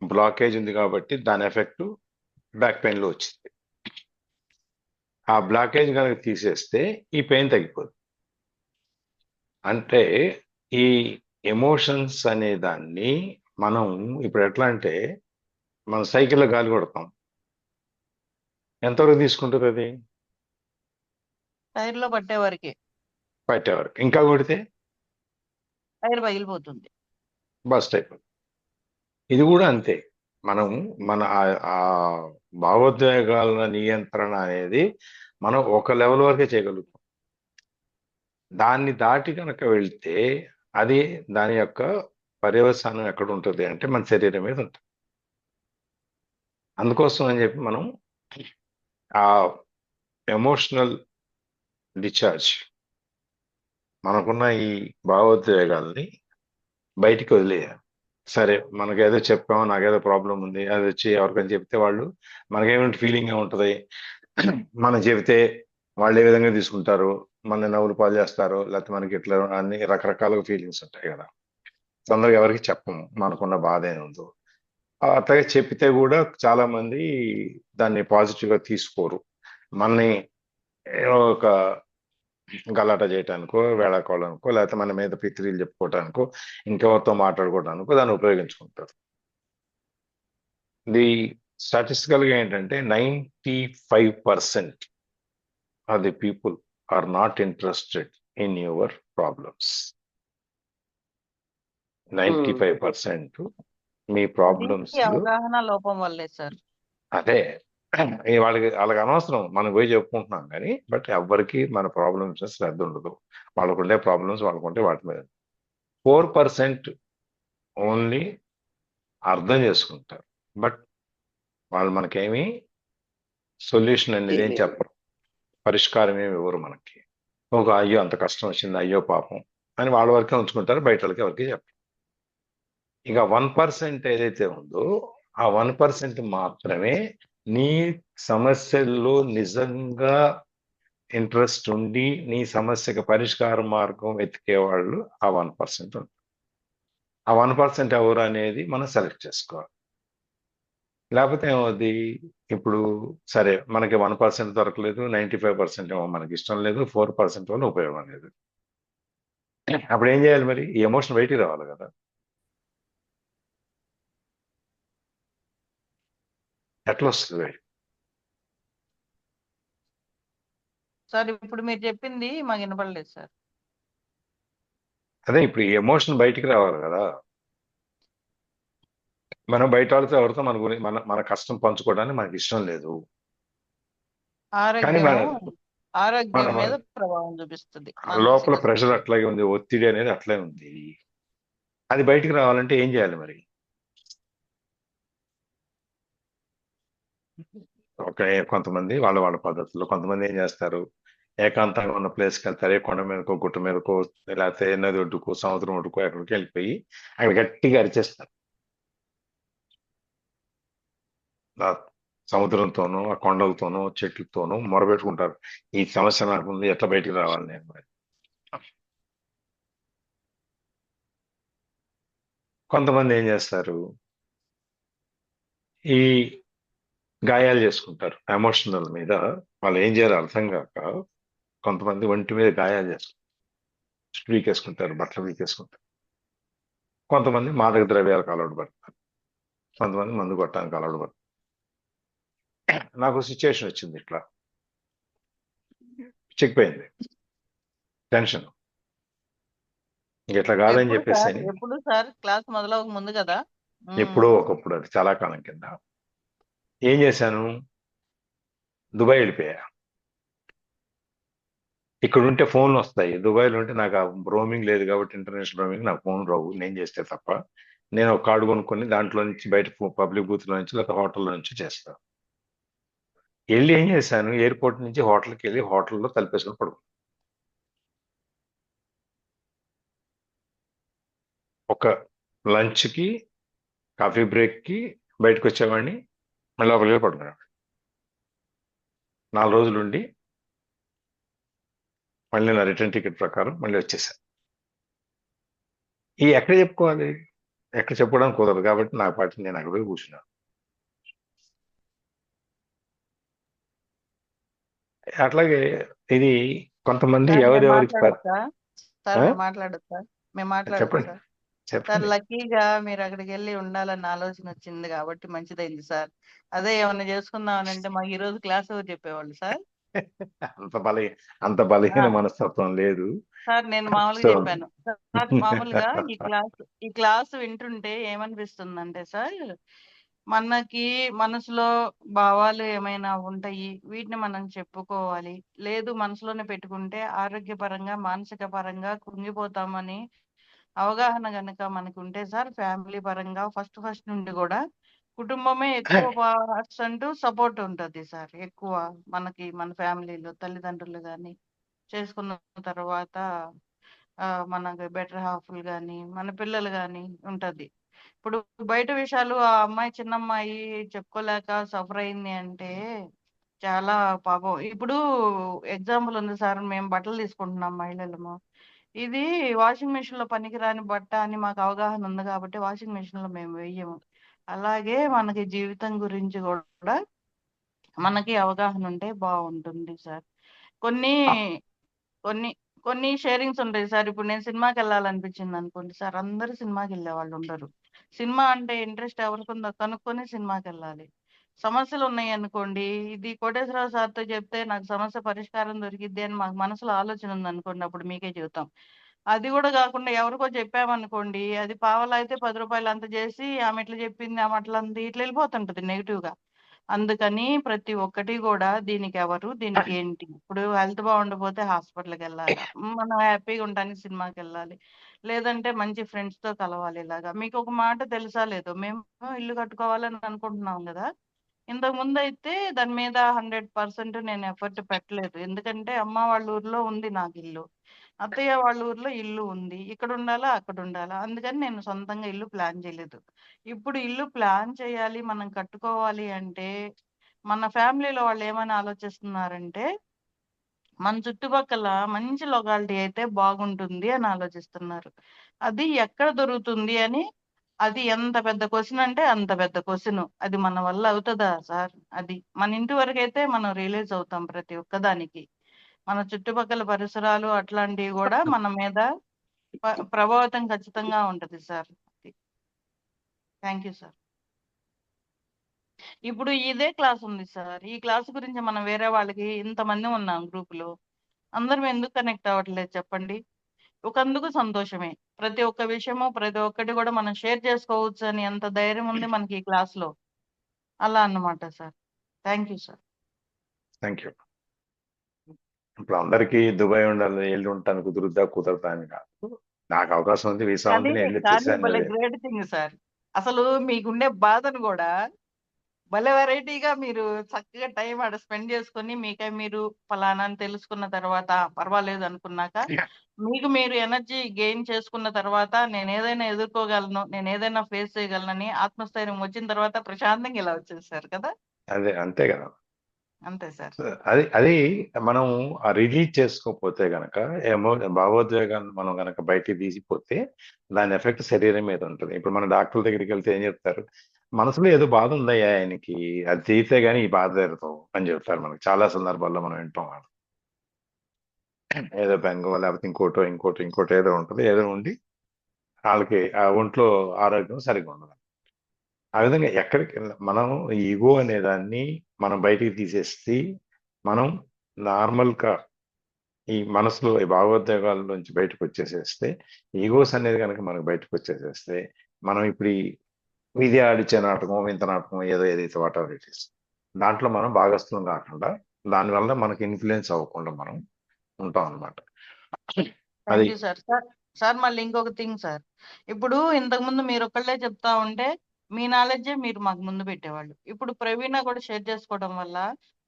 బ్లాకేజ్ ఉంది కాబట్టి దాని ఎఫెక్ట్ బ్యాక్ పెయిన్లో వచ్చింది. ఆ బ్లాకేజ్ కనుక తీసేస్తే ఈ పెయిన్ తగ్గిపోతుంది. అంటే ఈ ఎమోషన్స్ అనే దాన్ని మనం ఇప్పుడు ఎట్లా అంటే, మన సైకిల్లో గాలి కొడతాం, ఎంతవరకు తీసుకుంటుంది అది? టైర్ లో పట్టే వరకే. పట్టేవరకు. ఇంకా కొడితే టైర్ పగిలిపోతుంది, బస్ట్ అయిపోతుంది. ఇది కూడా అంతే. మనం మన ఆ భావోద్వేగాల నియంత్రణ అనేది మనం ఒక లెవెల్ వరకే చేయగలుగుతాం. దాన్ని దాటి కనుక వెళ్తే అది దాని యొక్క పర్యవసానం ఎక్కడ ఉంటుంది అంటే మన శరీరం మీద ఉంటుంది. అందుకోసం అని చెప్పి మనం ఆ ఎమోషనల్ డిశ్చార్జ్, మనకున్న ఈ భావోద్వేగాల్ని బయటికి వదిలేయాలి. సరే మనకేదో చెప్పామో, నాకేదో ప్రాబ్లం ఉంది, అది వచ్చి ఎవరికైనా చెప్తే వాళ్ళు మనకేమిటి ఫీలింగ్ ఉంటుంది, మనం చెబితే వాళ్ళు ఏ విధంగా తీసుకుంటారు, మన నవ్వులు పాలు చేస్తారు, లేకపోతే మనకి ఇట్లా అన్ని రకరకాలుగా ఫీలింగ్స్ ఉంటాయి కదా. తొందరగా ఎవరికి చెప్పము మనకున్న బాధ ఏముందో. అట్లాగే చెప్పితే కూడా చాలా మంది దాన్ని పాజిటివ్గా తీసుకోరు. మనని ఒక గలాట చేయటానికో, వేళాకోవడానికో, లేకపోతే మన మీద పిత్రీలు చెప్పుకోవటానికో, ఇంకెవరితో మాట్లాడుకోవడానికో దాన్ని ఉపయోగించుకుంటారు. ఇది స్టాటిస్టికల్గా ఏంటంటే 95% of the people are not interested in your problems. 95% మీ ప్రాబ్లమ్స్ అవగాహన లోపం వల్లే సార్. అదే వాళ్ళకి అనవసరం, మనం పోయి చెప్పుకుంటున్నాం కానీ, బట్ ఎవ్వరికి మన ప్రాబ్లమ్స్ శ్రద్ధ ఉండదు. వాళ్ళకుండే ప్రాబ్లమ్స్ వాళ్ళకుంటే వాటి మీద. 4% ఓన్లీ అర్థం చేసుకుంటారు, బట్ వాళ్ళు మనకేమి సొల్యూషన్ అనేది ఏం చెప్పరు, పరిష్కారం ఏమి ఇవ్వరు మనకి. ఒక అయ్యో అంత కష్టం వచ్చింది, అయ్యో పాపం అని వాళ్ళ వరకే ఉంచుకుంటారు, బయట వాళ్ళకి ఎవరికి చెప్పరు. ఇక 1% ఏదైతే ఉందో ఆ 1% మాత్రమే నీ సమస్యల్లో నిజంగా ఇంట్రెస్ట్ ఉండి నీ సమస్యకి పరిష్కార మార్గం వెతికే వాళ్ళు ఆ 1% ఉంటారు. ఆ 1% ఎవరు అనేది మనం సెలెక్ట్ చేసుకోవాలి. లేకపోతే ఏమవుద్ది, ఇప్పుడు సరే మనకి 1% దొరకలేదు, 95% ఏమో మనకి ఇష్టం లేదు, 4% వల్ల ఉపయోగం లేదు. అప్పుడు ఏం చేయాలి మరి? ఈ ఎమోషన్ బయటికి రావాలి కదా. ఎట్లా వస్తుంది బయట? సార్ ఇప్పుడు మీరు చెప్పింది మాకు వినపడలేదు సార్. అదే ఇప్పుడు ఈ ఎమోషన్ బయటికి రావాలి కదా. మనం బయట వాళ్ళతో ఎవరితో మన గురించి మన కష్టం పంచుకోవడానికి మనకి ఇష్టం లేదు. కానీ ఆరోగ్యం మన మీద ప్రభావం చూపిస్తుంది. లోపల మానసిక ప్రెషర్ అట్లాగే ఉంది, ఒత్తిడి అనేది అట్లే ఉంది. అది బయటికి రావాలంటే ఏం చేయాలి మరి? కొంతమంది వాళ్ళ పద్ధతుల్లో, కొంతమంది ఏం చేస్తారు, ఏకాంతంగా ఉన్న ప్లేస్కి వెళ్తారు, కొండ మీదకో గుట్ట మీదకో లేకపోతే నది ఒడ్డుకో సముద్రం ఒడ్డుకో ఎక్కడికి వెళ్ళిపోయి అక్కడ గట్టిగా అరిచేస్తారు. ఆ సముద్రంతోనూ ఆ కొండలతోనూ చెట్లతోనూ మొరబెట్టుకుంటారు, ఈ సమస్య నాకు ఉంది, ఎట్లా బయటికి రావాలి నేను మరి. కొంతమంది ఏం చేస్తారు, ఈ గాయాలు చేసుకుంటారు ఎమోషనల్ మీద. వాళ్ళు ఏం చేయాలో అర్థం కాక కొంతమంది ఒంటి మీద గాయాలు చేసుకుంటారు, చుట్టూ వీకేసుకుంటారు, బట్టలు వీకేసుకుంటారు. కొంతమంది మాదక ద్రవ్యాలకు అలవాటు పడతారు, కొంతమంది మందు కొట్టడానికి అలవాటు పడతారు. నాకు సిచ్యువేషన్ వచ్చింది, ఇట్లా చిక్కిపోయింది టెన్షన్, ఇట్లా కాదని చెప్పేసి అని. ఎప్పుడు సార్ క్లాస్ మొదలవక ముందు కదా? ఎప్పుడో ఒకప్పుడు, అది చాలా కాలం కింద. ఏం చేశాను, దుబాయ్ వెళ్ళిపోయా. ఇక్కడ ఉంటే ఫోన్లు వస్తాయి, దుబాయ్లో ఉంటే నాకు రోమింగ్ లేదు కాబట్టి ఇంటర్నేషనల్ రోమింగ్, నాకు ఫోన్ రావు నేను చేస్తే తప్ప. నేను ఒక కార్డు కొనుక్కొని దాంట్లో నుంచి బయట పబ్లిక్ బూత్లో నుంచి లేకపోతే హోటల్లో నుంచి చేస్తాను. వెళ్ళి ఏం చేశాను, ఎయిర్పోర్ట్ నుంచి హోటల్కి వెళ్ళి హోటల్లో తలిపేసుకొని పడుకున్నాను. ఒక లంచ్కి కాఫీ బ్రేక్కి బయటకు వచ్చేవాడిని, మళ్ళీ లోపలికి పడుకునేవాడిని. 4 రోజులు ఉండి మళ్ళీ నా రిటర్న్ టికెట్ ప్రకారం మళ్ళీ వచ్చేసాను. ఈ ఎక్కడ చెప్పుకోవాలి, ఎక్కడ చెప్పుకోవడానికి కుదరదు కాబట్టి నా పాటి నేను అక్కడ పోయి కూర్చున్నాను. అట్లాగే ఇది కొంతమంది ఎవరెవరికి మాట్లాడొచ్చా? చెప్పండి సార్ చెప్పండి. లక్కీగా మీరు అక్కడికి వెళ్ళి ఉండాలన్న ఆలోచన వచ్చింది కాబట్టి మంచిదైంది సార్. అదే ఏమన్నా చేసుకుందాం అని అంటే మాకు ఈ రోజు క్లాస్ ఎవరు చెప్పేవాళ్ళు సార్? అంత బలహీన మనస్తత్వం లేదు సార్. నేను మామూలుగా చెప్పాను సార్. మామూలుగా ఈ క్లాస్ వింటుంటే ఏమనిపిస్తుందంటే సార్, మనకి మనసులో భావాలు ఏమైనా ఉంటాయి, వీటిని మనం చెప్పుకోవాలి. లేదు మనసులోనే పెట్టుకుంటే ఆరోగ్యపరంగా మానసిక పరంగా కుంగిపోతామని అవగాహన గనక మనకు ఉంటే సార్, ఫ్యామిలీ పరంగా ఫస్ట్ నుండి కూడా కుటుంబమే ఎక్కువ పర్సెంట్ సపోర్ట్ ఉంటది సార్. ఎక్కువ మనకి మన ఫ్యామిలీలో తల్లిదండ్రులు గాని, చేసుకున్న తర్వాత మనకి బెటర్ హాఫ్లు గాని, మన పిల్లలు గాని ఉంటది. ఇప్పుడు బయట విషయాలు ఆ అమ్మాయి చిన్నమ్మాయి చెప్పుకోలేక సఫర్ అయింది అంటే చాలా పాపం. ఇప్పుడు ఎగ్జాంపుల్ ఉంది సార్, మేము బట్టలు తీసుకుంటున్నాం మహిళలము. ఇది వాషింగ్ మెషిన్ లో పనికిరాని బట్ట అని మాకు అవగాహన ఉంది కాబట్టి వాషింగ్ మెషిన్ లో మేము వేయము. అలాగే మనకి జీవితం గురించి కూడా మనకి అవగాహన ఉంటే బాగుంటుంది సార్. కొన్ని కొన్ని కొన్ని షేరింగ్స్ ఉంటాయి సార్. ఇప్పుడు నేను సినిమాకి వెళ్ళాలనిపించింది అనుకోండి సార్, అందరూ సినిమాకి వెళ్ళే వాళ్ళు ఉండరు. సినిమా అంటే ఇంట్రెస్ట్ ఎవరికి ఉందో కనుక్కొని సినిమాకి వెళ్ళాలి. సమస్యలు ఉన్నాయి అనుకోండి, ఇది కోటేశ్వరరావు సార్తో చెప్తే నాకు సమస్య పరిష్కారం దొరికిద్ది అని మాకు మనసులో ఆలోచన ఉంది అనుకోండి, అప్పుడు మీకే చెబుతాం. అది కూడా కాకుండా ఎవరికో చెప్పామనుకోండి, అది పావలా అయితే 10 రూపాయలు అంత చేసి ఆమె ఇట్లా చెప్పింది, ఆమె అట్లా అంది, ఇట్లా వెళ్ళిపోతుంటది నెగిటివ్ గా. అందుకని ప్రతి ఒక్కటి కూడా దీనికి ఎవరు, దీనికి ఏంటి. ఇప్పుడు హెల్త్ బాగుండకపోతే హాస్పిటల్కి వెళ్ళాలా, మనం హ్యాపీగా ఉండడానికి సినిమాకి వెళ్ళాలి, లేదంటే మంచి ఫ్రెండ్స్ తో కలవాలి. ఇలాగా మీకు ఒక మాట తెలుసా లేదో, మేము ఇల్లు కట్టుకోవాలని అనుకుంటున్నాం కదా. ఇంతకు ముందు అయితే దాని మీద 100% నేను ఎఫర్ట్ పెట్టలేదు. ఎందుకంటే అమ్మ వాళ్ళ ఊర్లో ఉంది నాకు ఇల్లు, అత్తయ్య వాళ్ళ ఊర్లో ఇల్లు ఉంది, ఇక్కడ ఉండాలా అక్కడ ఉండాలా, అందుకని నేను సొంతంగా ఇల్లు ప్లాన్ చేయలేదు. ఇప్పుడు ఇల్లు ప్లాన్ చేయాలి, మనం కట్టుకోవాలి అంటే మన ఫ్యామిలీలో వాళ్ళు ఏమని ఆలోచిస్తున్నారంటే, మన చుట్టుపక్కల మంచి లొకాలిటీ అయితే బాగుంటుంది అని ఆలోచిస్తున్నారు. అది ఎక్కడ దొరుకుతుంది అని, అది ఎంత పెద్ద క్వశ్చన్ అంటే అంత పెద్ద క్వశ్చన్. అది మన వల్ల అవుతుందా సార్? అది మన ఇంటి వరకు అయితే మనం రియలైజ్ అవుతాం ప్రతి ఒక్కదానికి. మన చుట్టుపక్కల పరిసరాలు అట్లాంటివి కూడా మన మీద ప్రభావితం ఖచ్చితంగా ఉంటది సార్. Thank you sir. ఇప్పుడు ఇదే క్లాస్ ఉంది సార్. ఈ క్లాస్ గురించి మనం వేరే వాళ్ళకి ఇంతమంది ఉన్నాం గ్రూపులో, అందరం ఎందుకు కనెక్ట్ అవ్వట్లేదు చెప్పండి? ఒకందుకు సంతోషమే. ప్రతి ఒక్క విషయము ప్రతి ఒక్కటి కూడా మనం షేర్ చేసుకోవచ్చు అని ఎంత ధైర్యం ఉంది మనకి ఈ క్లాస్ లో. అలా అన్నమాట sir. Thank you sir. Thank you. ఇప్పుడు అందరికీ దుబాయ్ ఉండాలి, వెళ్ళి ఉంటాను కుదరదా అని కాదు. నాకు అవకాశం ఉంది, వీసా ఉంది, నేను వెళ్ళి కానీ వచ్చేసాను. భలే గ్రేట్ థింగ్ సార్. అసలు మీకుండే బాధను కూడా భలే వెరైటీగా మీరు చక్కగా టైం ఆడ స్పెండ్ చేసుకొని మీకై మీరు ఫలానా అని తెలుసుకున్న తర్వాత పర్వాలేదు అనుకున్నాక మీకు మీరు ఎనర్జీ గెయిన్ చేసుకున్న తర్వాత నేను ఏదైనా ఎదుర్కోగలను, నేను ఏదైనా ఫేస్ చేయగలనని ఆత్మస్థైర్యం వచ్చిన తర్వాత ప్రశాంతంగా ఇలా వచ్చేసారు కదా. అదే అంతే కదా. అంతే సార్. అది మనం రిలీజ్ చేసుకోకపోతే గనక భావోద్వేగాన్ని మనం గనక బయటికి తీసిపోతే దాని ఎఫెక్ట్ శరీరం మీద ఉంటుంది. ఇప్పుడు మన డాక్టర్ దగ్గరికి వెళ్తే ఏం చెప్తారు? మనసులో ఏదో బాధ ఉందయ్యా ఆయనకి, అది తీస్తే గానీ ఈ బాధ తీరుతావు అని చెప్తారు. మనకి చాలా సందర్భాల్లో మనం వింటాం. ఏదో బెంగో లేకపోతే ఇంకోటి ఏదో ఉంటుంది, ఏదో ఉండి వాళ్ళకి ఆ ఒంట్లో ఆరోగ్యం సరిగ్గా ఉండదు. ఆ విధంగా ఎక్కడికి మనం ఈగో అనే దాన్ని మనం బయటికి తీసేసి మనం నార్మల్గా ఈ మనసులో ఈ భావోద్వేగాల నుంచి బయటకు వచ్చేసేస్తే, ఈగోస్ అనేది కనుక మనకు బయటకు వచ్చేసేస్తే, మనం ఇప్పుడు ఇది ఆడిచ్చే నాటకం, వింత నాటకం, ఏదైతే వాటర్ ఇట్ ఈస్, దాంట్లో మనం భాగస్థులం కాకుండా దానివల్ల మనకి ఇన్ఫ్లుయెన్స్ అవ్వకుండా మనం ఉంటాం అనమాట. అది సార్. సార్ మళ్ళీ ఇంకొక థింగ్ సార్, ఇప్పుడు ఇంతకు ముందు మీరు ఒకళ్ళే చెప్తా ఉంటే మీ నాలెడ్జే మీరు మాకు ముందు పెట్టేవాళ్ళు. ఇప్పుడు ప్రవీణ కూడా షేర్ చేసుకోవడం వల్ల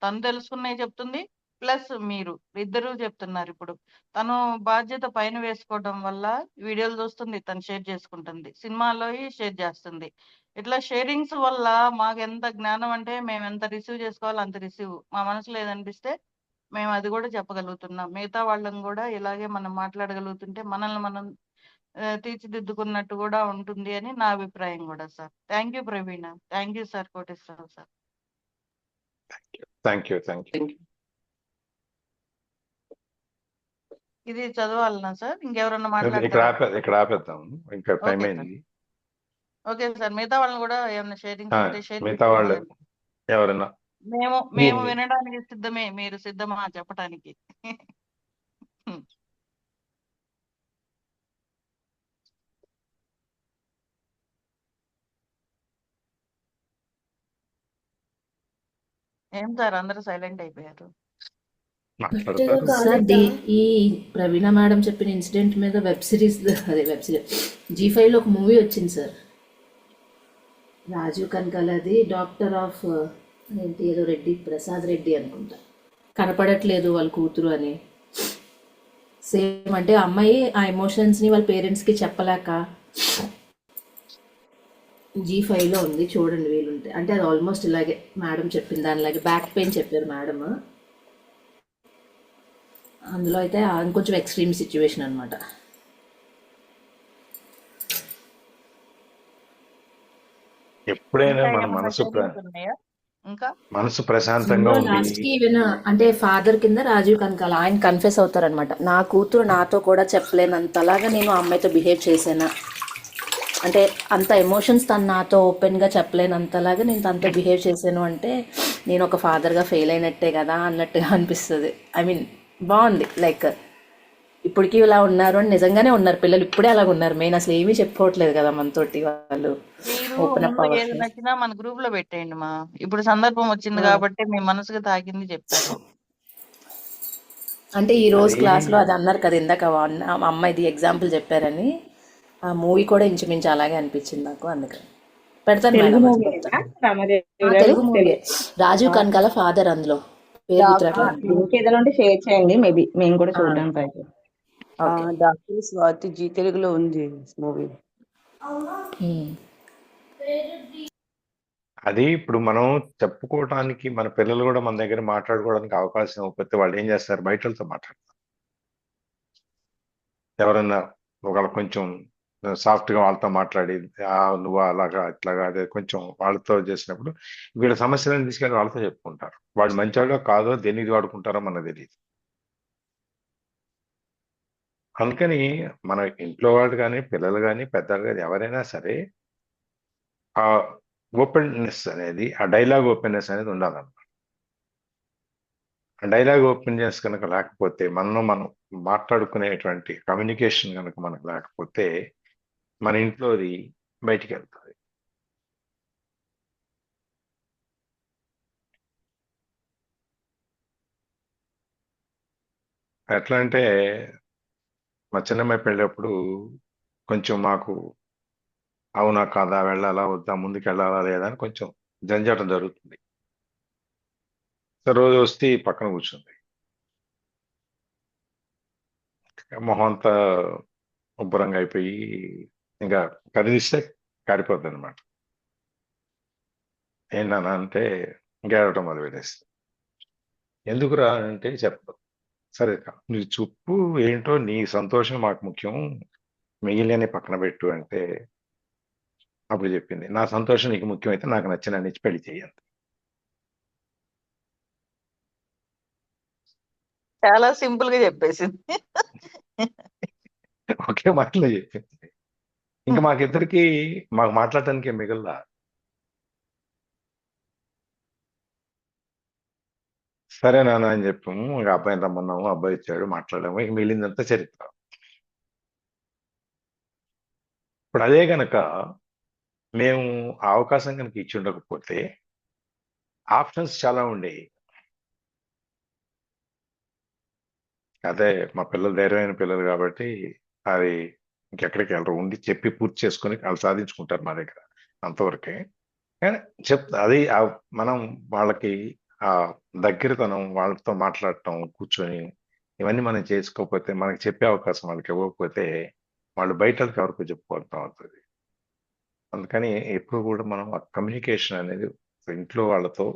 తను తెలుసుకున్నవి చెప్తుంది, ప్లస్ మీరు ఇద్దరు చెప్తున్నారు. ఇప్పుడు తను బాధ్యత పైన వేసుకోవడం వల్ల వీడియోలు చూస్తుంది, తను షేర్ చేసుకుంటుంది, సినిమాలో షేర్ చేస్తుంది. ఇట్లా షేరింగ్స్ వల్ల మాకు ఎంత జ్ఞానం అంటే మేము ఎంత రిసీవ్ చేసుకోవాలో అంత రిసీవ్, మా మనసులో ఏదనిపిస్తే మేము అది కూడా చెప్పగలుగుతున్నాం. మిగతా వాళ్ళని కూడా ఇలాగే మనం మాట్లాడగలుగుతుంటే మనల్ని మనం తీర్చిదిద్దుకున్నట్టు కూడా ఉంటుంది అని నా అభిప్రాయం కూడా sir. Thank you Praveena. Thank you sir Koteswararao sir. Thank you. ఇది చదవాలనా సార్? ఇంకెవరన్నా ఇక్కడ ఆపేద్దాం, ఇంకా టైం అయింది. Okay sir. మిగతా వాళ్ళని కూడా ఏమన్నా షేరింగ్ మిగతా వాళ్ళు ఎవరన్నా మేము వినడానికి సిద్ధమే, మీరు సిద్ధమా చెప్పడానికి? ఏం సార్ అందరూ సైలెంట్ అయిపోయారు? సార్ ఈ ప్రవీణ మేడం చెప్పిన ఇన్సిడెంట్ మీద వెబ్ సిరీస్ G5లో ఒక మూవీ వచ్చింది సార్. రాజీవ్ కనకాలది, డాక్టర్ ఆఫ్ ఏంటి ఏదో రెడ్డి, ప్రసాద్ రెడ్డి అనుకుంటా, కనపడట్లేదు వాళ్ళ కూతురు అని. సేమ్ అంటే అమ్మాయి ఆ ఎమోషన్స్ని వాళ్ళ పేరెంట్స్కి చెప్పలేక G5లో ఉంది, చూడండి వీలుంటే. అంటే అది ఆల్మోస్ట్ ఇలాగే మేడం చెప్పిన దానిలాగే బ్యాక్ పెయిన్ చెప్పారు మేడం. అందులో అయితే ఇంకొంచెం ఎక్స్ట్రీమ్ సిచ్యువేషన్ అనమాట. ఎప్పుడైనా మన మనసు ప్రశాంతంగా లాస్ట్కి ఈవెన్ అంటే ఫాదర్ కింద రాజీవ్ కనకాల ఆయన కన్ఫెస్ అవుతారనమాట. నా కూతురు నాతో కూడా చెప్పలేనంతలాగా నేను ఆ అమ్మాయితో బిహేవ్ చేశానా, అంటే అంత ఎమోషన్స్ తను నాతో ఓపెన్గా చెప్పలేనంతలాగా నేను తనతో బిహేవ్ చేశాను అంటే నేను ఒక ఫాదర్గా ఫెయిల్ అయినట్టే కదా అన్నట్టుగా అనిపిస్తుంది. ఐ మీన్ బాగుంది. లైక్ ఇప్పటికీ ఇలా ఉన్నారు అని నిజంగానే ఉన్నారు పిల్లలు, ఇప్పుడే అలాగ ఉన్నారు. మెయిన్ అసలు ఏమీ చెప్పుకోవట్లేదు కదా మనతోటి వాళ్ళు. ఓపెన్ అప్ నచ్చినా మన గ్రూప్ లో పెట్టేయండి మా. ఇప్పుడు సందర్భం వచ్చింది కాబట్టి మీ మనసుకు తాకింది చెప్తారు. అంటే ఈ రోజు క్లాస్లో అది అన్నారు కదా ఇందాక, అమ్మాయిది ఎగ్జాంపుల్ చెప్పారని. ఆ మూవీ కూడా ఇంచుమించు అలాగే అనిపించింది నాకు, అందుకని పెడతాను madam. Telugu movie, Rajeev Kanakala father అందులో. ఏదైనా షేర్ చేయండి, మేబీ మేము కూడా చూడడానికి ట్రై చేస్తాం. డాక్టర్ స్వాతి జీ తెలుగులో ఉంది మూవీ. అది ఇప్పుడు మనం చెప్పుకోవటానికి మన పిల్లలు కూడా మన దగ్గర మాట్లాడుకోవడానికి అవకాశం ఇవ్వకపోతే వాళ్ళు ఏం చేస్తారు, బయట వాళ్ళతో మాట్లాడతారు. ఎవరన్నా ఒకళ్ళు కొంచెం సాఫ్ట్ గా వాళ్ళతో మాట్లాడి, నువ్వు అలాగా ఇట్లాగా అదే కొంచెం వాళ్ళతో చేసినప్పుడు వీళ్ళ సమస్యలను తీసుకెళ్ళి వాళ్ళతో చెప్పుకుంటారు. వాడు మంచివాడో కాదో దేనికి వాడుకుంటారో మనకు తెలియదు. అందుకని మన ఇంట్లో వాళ్ళు కానీ పిల్లలు కానీ పెద్దలు కానీ ఎవరైనా సరే ఆ ఓపెన్నెస్ అనేది, ఆ డైలాగ్ ఓపెన్నెస్ అనేది ఉండాలన్నమాట. ఆ డైలాగ్ ఓపెన్నెస్ కనుక లేకపోతే, మనం మాట్లాడుకునేటువంటి కమ్యూనికేషన్ కనుక మనకు లేకపోతే మన ఇంట్లోది బయటికి వెళ్తుంది. ఎట్లా అంటే మా చిన్నమ్మాయి పెళ్ళప్పుడు కొంచెం మాకు అవునా కాదా, వెళ్ళాలా వద్దా, ముందుకు వెళ్ళాలా లేదా అని కొంచెం జంజాటం జరుగుతుంది. సో రోజు వస్తే పక్కన కూర్చుంది, మొహం అంతా ఉబ్బరంగా అయిపోయి ఇంకా కదిలిస్తే కారిపోద్ది అనమాట. ఏంటన్నా అంటే గేడవటం మొదలు పెట్టేస్తుంది. ఎందుకురా అంటే చెప్పదు. సరే నీ చూపు ఏంటో, నీ సంతోషం మాకు ముఖ్యం, మిగిలిన పక్కన పెట్టు అంటే అప్పుడు చెప్పింది, నా సంతోషం నీకు ముఖ్యమైతే నాకు నచ్చిన నుంచి పెళ్లి చేయండి. చాలా సింపుల్ గా చెప్పేసింది. ఒకే మాటలో చెప్పింది. ఇంకా మాకిద్దరికి మాకు మాట్లాడటానికి ఏం మిగల్లా. సరే నాన్న అని చెప్పాము, ఇంకా అబ్బాయిని రమ్మన్నాము, అబ్బాయి ఇచ్చాడు, మాట్లాడాము, ఇక మిగిలిందంతా చరిత్ర. ఇప్పుడు అదే గనక మేము ఆ అవకాశం కనుక ఇచ్చి ఉండకపోతే ఆప్షన్స్ చాలా ఉండేవి. అదే మా పిల్లలు ధైర్యమైన పిల్లలు కాబట్టి అది ఇంకెక్కడికి వెళ్ళరు, ఉండి చెప్పి పూర్తి చేసుకొని వాళ్ళు సాధించుకుంటారు మా దగ్గర, అంతవరకే. కానీ అది మనం వాళ్ళకి ఆ దగ్గరతనం, వాళ్ళతో మాట్లాడటం, కూర్చొని ఇవన్నీ మనం చేసుకోకపోతే, మనకి చెప్పే అవకాశం వాళ్ళకి ఇవ్వకపోతే వాళ్ళు బయటకు ఎవరికి చెప్పుకోవటం అవుతుంది. అందుకని ఎప్పుడు కూడా మనం ఆ కమ్యూనికేషన్ అనేది ఇంట్లో వాళ్ళతో,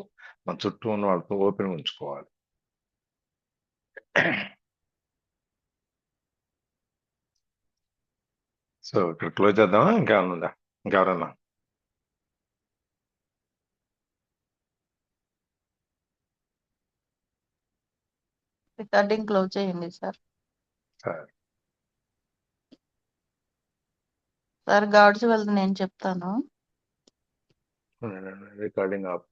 మన చుట్టూ ఉన్న వాళ్ళతో ఓపెన్ ఉంచుకోవాలి. సో ఇక్కడ క్లోజ్ చేద్దామా, ఇంకేమన్నా ఉందా, ఇంకెవరన్నా? రికార్డింగ్ క్లోజ్ చేయండి సార్. సరే. సార్ గాడ్స్ వెల్త్ నేను చెప్తాను. Recording of